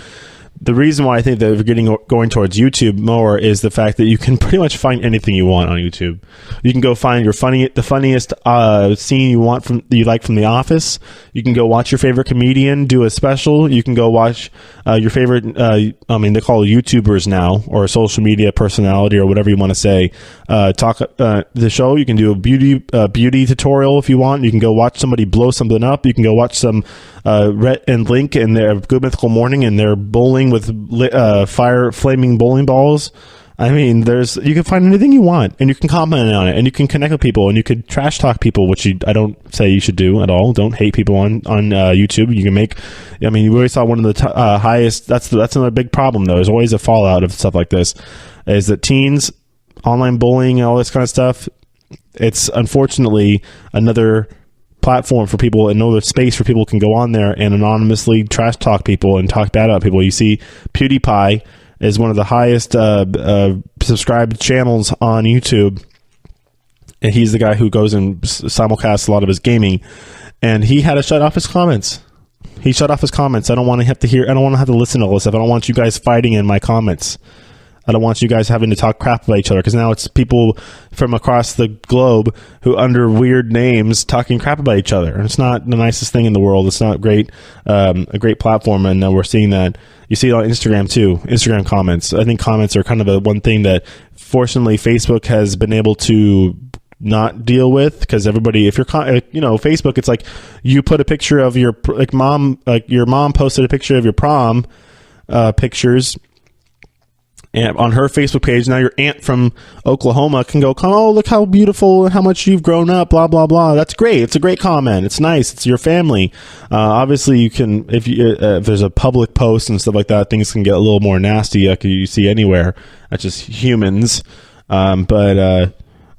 [SPEAKER 3] the reason why I think that we're going towards YouTube more is the fact that you can pretty much find anything you want on YouTube. You can go find the funniest scene you like from The Office. You can go watch your favorite comedian do a special. You can go watch your favorite. They call YouTubers now, or social media personality, or whatever you want to say. Talk the show. You can do a beauty tutorial if you want. You can go watch somebody blow something up. You can go watch some Rhett and Link in their Good Mythical Morning and they're bowling with flaming bowling balls. I mean, you can find anything you want, and you can comment on it, and you can connect with people, and you could trash talk people, which I don't say you should do at all. Don't hate people on YouTube. You can make. I mean, you always saw one of the highest. That's another big problem, though. There's always a fallout of stuff like this. Is that teens, online bullying, and all this kind of stuff. it's unfortunately another platform for people, another space for people can go on there and anonymously trash talk people and talk bad about people. You see, PewDiePie is one of the highest subscribed channels on YouTube, and he's the guy who goes and simulcasts a lot of his gaming, and he had to shut off his comments. He shut off his comments. I don't want to have to listen to all this stuff. I don't want you guys fighting in my comments. I don't want you guys having to talk crap about each other, because now it's people from across the globe who, under weird names, talking crap about each other. And it's not the nicest thing in the world. It's not great, a great platform. And we're seeing that. You see it on Instagram too. Instagram comments. I think comments are kind of a one thing that, fortunately, Facebook has been able to not deal with, because everybody, if you're Facebook, it's like you put a picture of your your mom posted a picture of your prom pictures and on her Facebook page. Now your aunt from Oklahoma can go, oh, look how beautiful and how much you've grown up, blah blah blah. That's great. It's a great comment. It's nice. It's your family. Obviously you can, if there's a public post and stuff like that, things can get a little more nasty, like you see anywhere. That's just humans. But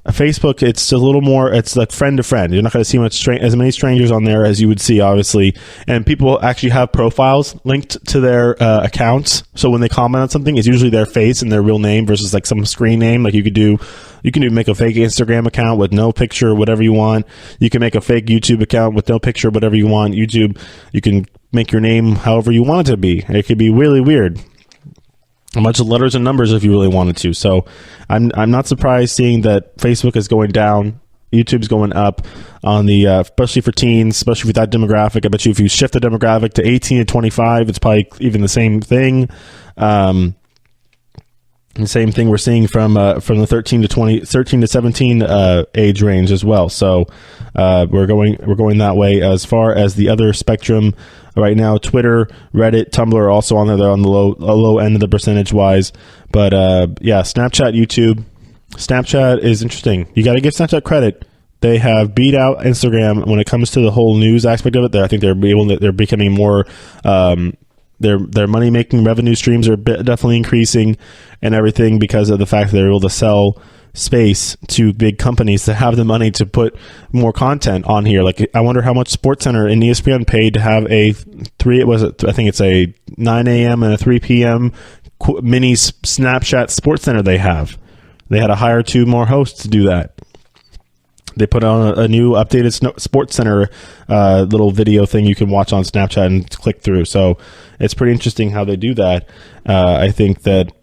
[SPEAKER 3] Facebook, it's a little more, it's like friend to friend. You're not going to see as many strangers on there as you would see, obviously. And people actually have profiles linked to their accounts. So when they comment on something, it's usually their face and their real name versus like some screen name. Like you can make a fake Instagram account with no picture, whatever you want. You can make a fake YouTube account with no picture, whatever you want. YouTube, you can make your name however you want it to be. It could be really weird. A bunch of letters and numbers if you really wanted to. So I'm not surprised seeing that Facebook is going down, YouTube's going up on the especially for teens, especially for that demographic. I bet you if you shift the demographic to 18 to 25, it's probably even the same thing. The same thing we're seeing from the 13 to 17 age range as well. So we're going that way. As far as the other spectrum right now, Twitter, Reddit, Tumblr are also on there. They're on the low end of the percentage wise. But yeah, Snapchat, YouTube. Snapchat is interesting. You got to give Snapchat credit. They have beat out Instagram when it comes to the whole news aspect of it. I think they're becoming more. Their money making revenue streams are definitely increasing and everything because of the fact that they're able to sell space to big companies to have the money to put more content on here. Like, I wonder how much SportsCenter and ESPN paid to have I think it's a 9 a.m. and a 3 p.m. mini Snapchat SportsCenter they have. They had to hire 2 more hosts to do that. They put on a new updated SportsCenter little video thing you can watch on Snapchat and click through. So it's pretty interesting how they do that. I think that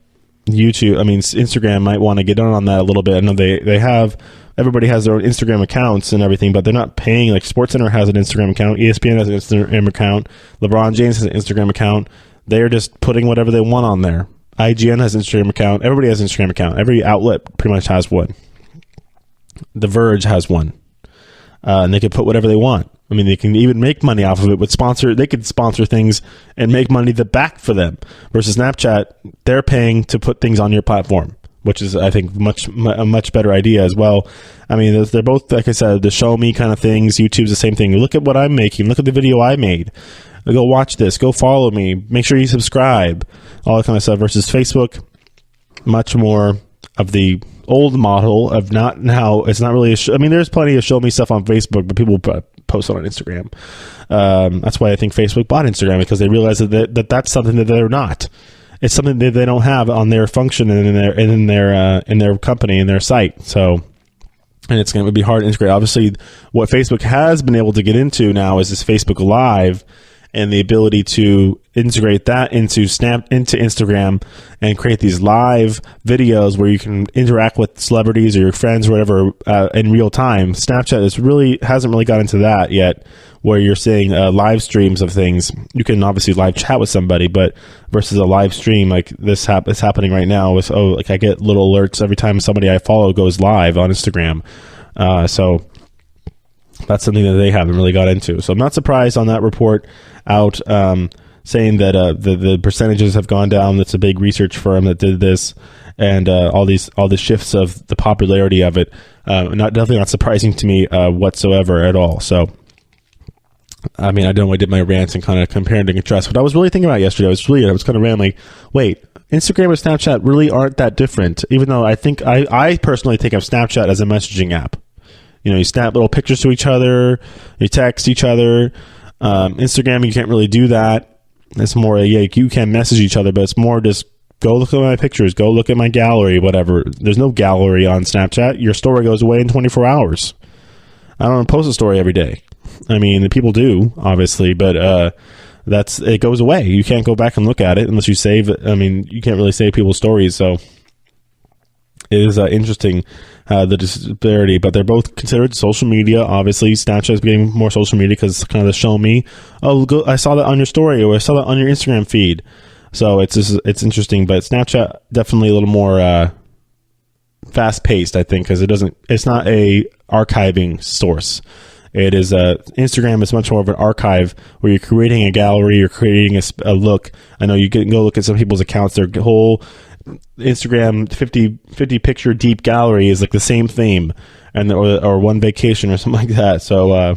[SPEAKER 3] Instagram might want to get on that a little bit. I know they have, everybody has their own Instagram accounts and everything, but they're not paying. Like SportsCenter has an Instagram account, ESPN has an Instagram account, LeBron James has an Instagram account. They're just putting whatever they want on there. IGN has an Instagram account. Everybody has an Instagram account. Every outlet pretty much has one. The Verge has one, and they can put whatever they want. I mean, they can even make money off of it with they could sponsor things and make money back for them. Versus Snapchat, they're paying to put things on your platform, which is, I think, a much better idea as well. I mean, they're both, like I said, the show me kind of things. YouTube's the same thing. Look at what I'm making. Look at the video I made. Go watch this. Go follow me. Make sure you subscribe. All that kind of stuff. Versus Facebook, much more of the old model of not now. It's not really there's plenty of show me stuff on Facebook, but people post it on Instagram. That's why I think Facebook bought Instagram, because they realized that's something that they're not. It's something that they don't have on their function and in their company and their site. So, and it's going to be hard to integrate. Obviously, what Facebook has been able to get into now is this Facebook Live and the ability to integrate that into Instagram and create these live videos where you can interact with celebrities or your friends or whatever in real time. Snapchat hasn't really got into that yet, where you're seeing live streams of things. You can obviously live chat with somebody, but versus a live stream like this is happening right now with, I get little alerts every time somebody I follow goes live on Instagram. So that's something that they haven't really got into. So I'm not surprised on that report out saying that the percentages have gone down. That's a big research firm that did this, and all the shifts of the popularity of it. Definitely not surprising to me whatsoever at all. So, I mean, I know I did my rants and kind of comparing and contrast. What I was really thinking about yesterday, I was kind of rambling. Wait, Instagram and Snapchat really aren't that different, even though I personally think of Snapchat as a messaging app. You snap little pictures to each other, you text each other. Instagram, you can't really do that. It's more, you can message each other, but it's more just go look at my pictures, go look at my gallery, whatever. There's no gallery on Snapchat. Your story goes away in 24 hours. I don't post a story every day. I mean, people do, obviously, but it goes away. You can't go back and look at it unless you save it. I mean, you can't really save people's stories, so it is interesting, the disparity, but they're both considered social media. Obviously, Snapchat is getting more social media because it's kind of show me, I saw that on your story, or I saw that on your Instagram feed. So it's interesting, but Snapchat definitely a little more fast paced, I think, because it's not a archiving source. It is Instagram is much more of an archive where you're creating a gallery, you're creating a look. I know you can go look at some people's accounts, their whole Instagram 50 picture deep gallery is like the same theme, and or one vacation or something like that. So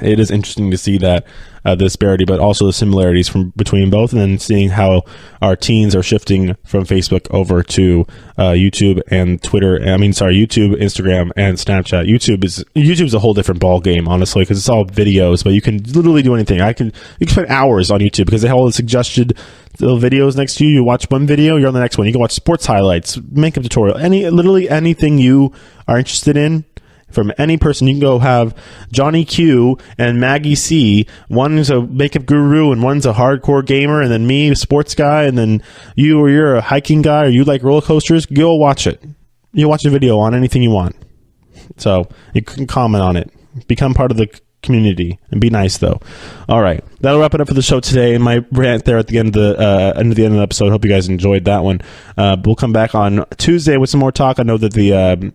[SPEAKER 3] it is interesting to see that the disparity, but also the similarities between both, and then seeing how our teens are shifting from Facebook over to YouTube and Twitter. YouTube, Instagram, and Snapchat. YouTube's a whole different ball game, honestly, because it's all videos, but you can literally do anything. You can spend hours on YouTube because they have all the suggested little videos next to you. You watch one video, you're on the next one. You can watch sports highlights, makeup tutorial, literally anything you are interested in. From any person, you can go have Johnny Q and Maggie C. One's a makeup guru and one's a hardcore gamer, and then me, a sports guy, and then you're a hiking guy, or you like roller coasters. Go watch it. You watch a video on anything you want. So you can comment on it. Become part of the community and be nice, though. All right, that'll wrap it up for the show today. And my rant there at the end of the episode. Hope you guys enjoyed that one. We'll come back on Tuesday with some more talk. I know that the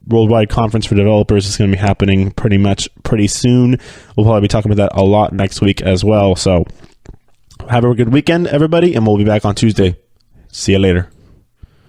[SPEAKER 3] Worldwide Conference for Developers is going to be happening pretty soon. We'll probably be talking about that a lot next week as well. So have a good weekend, everybody, and we'll be back on Tuesday. See you later.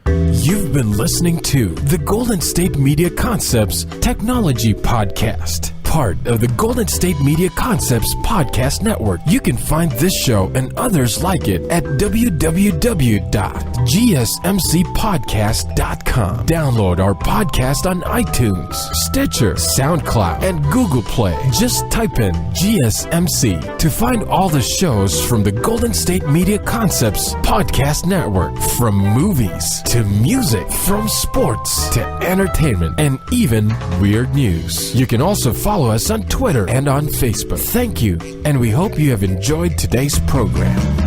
[SPEAKER 1] You've been listening to the Golden State Media Concepts Technology Podcast, part of the Golden State Media Concepts Podcast Network. You can find this show and others like it at www.gsmcpodcast.com. Download our podcast on iTunes, Stitcher, SoundCloud, and Google Play. Just type in GSMC to find all the shows from the Golden State Media Concepts Podcast Network, from movies to music, from sports to entertainment, and even weird news. You can also follow us on Twitter and on Facebook. Thank you, and we hope you have enjoyed today's program.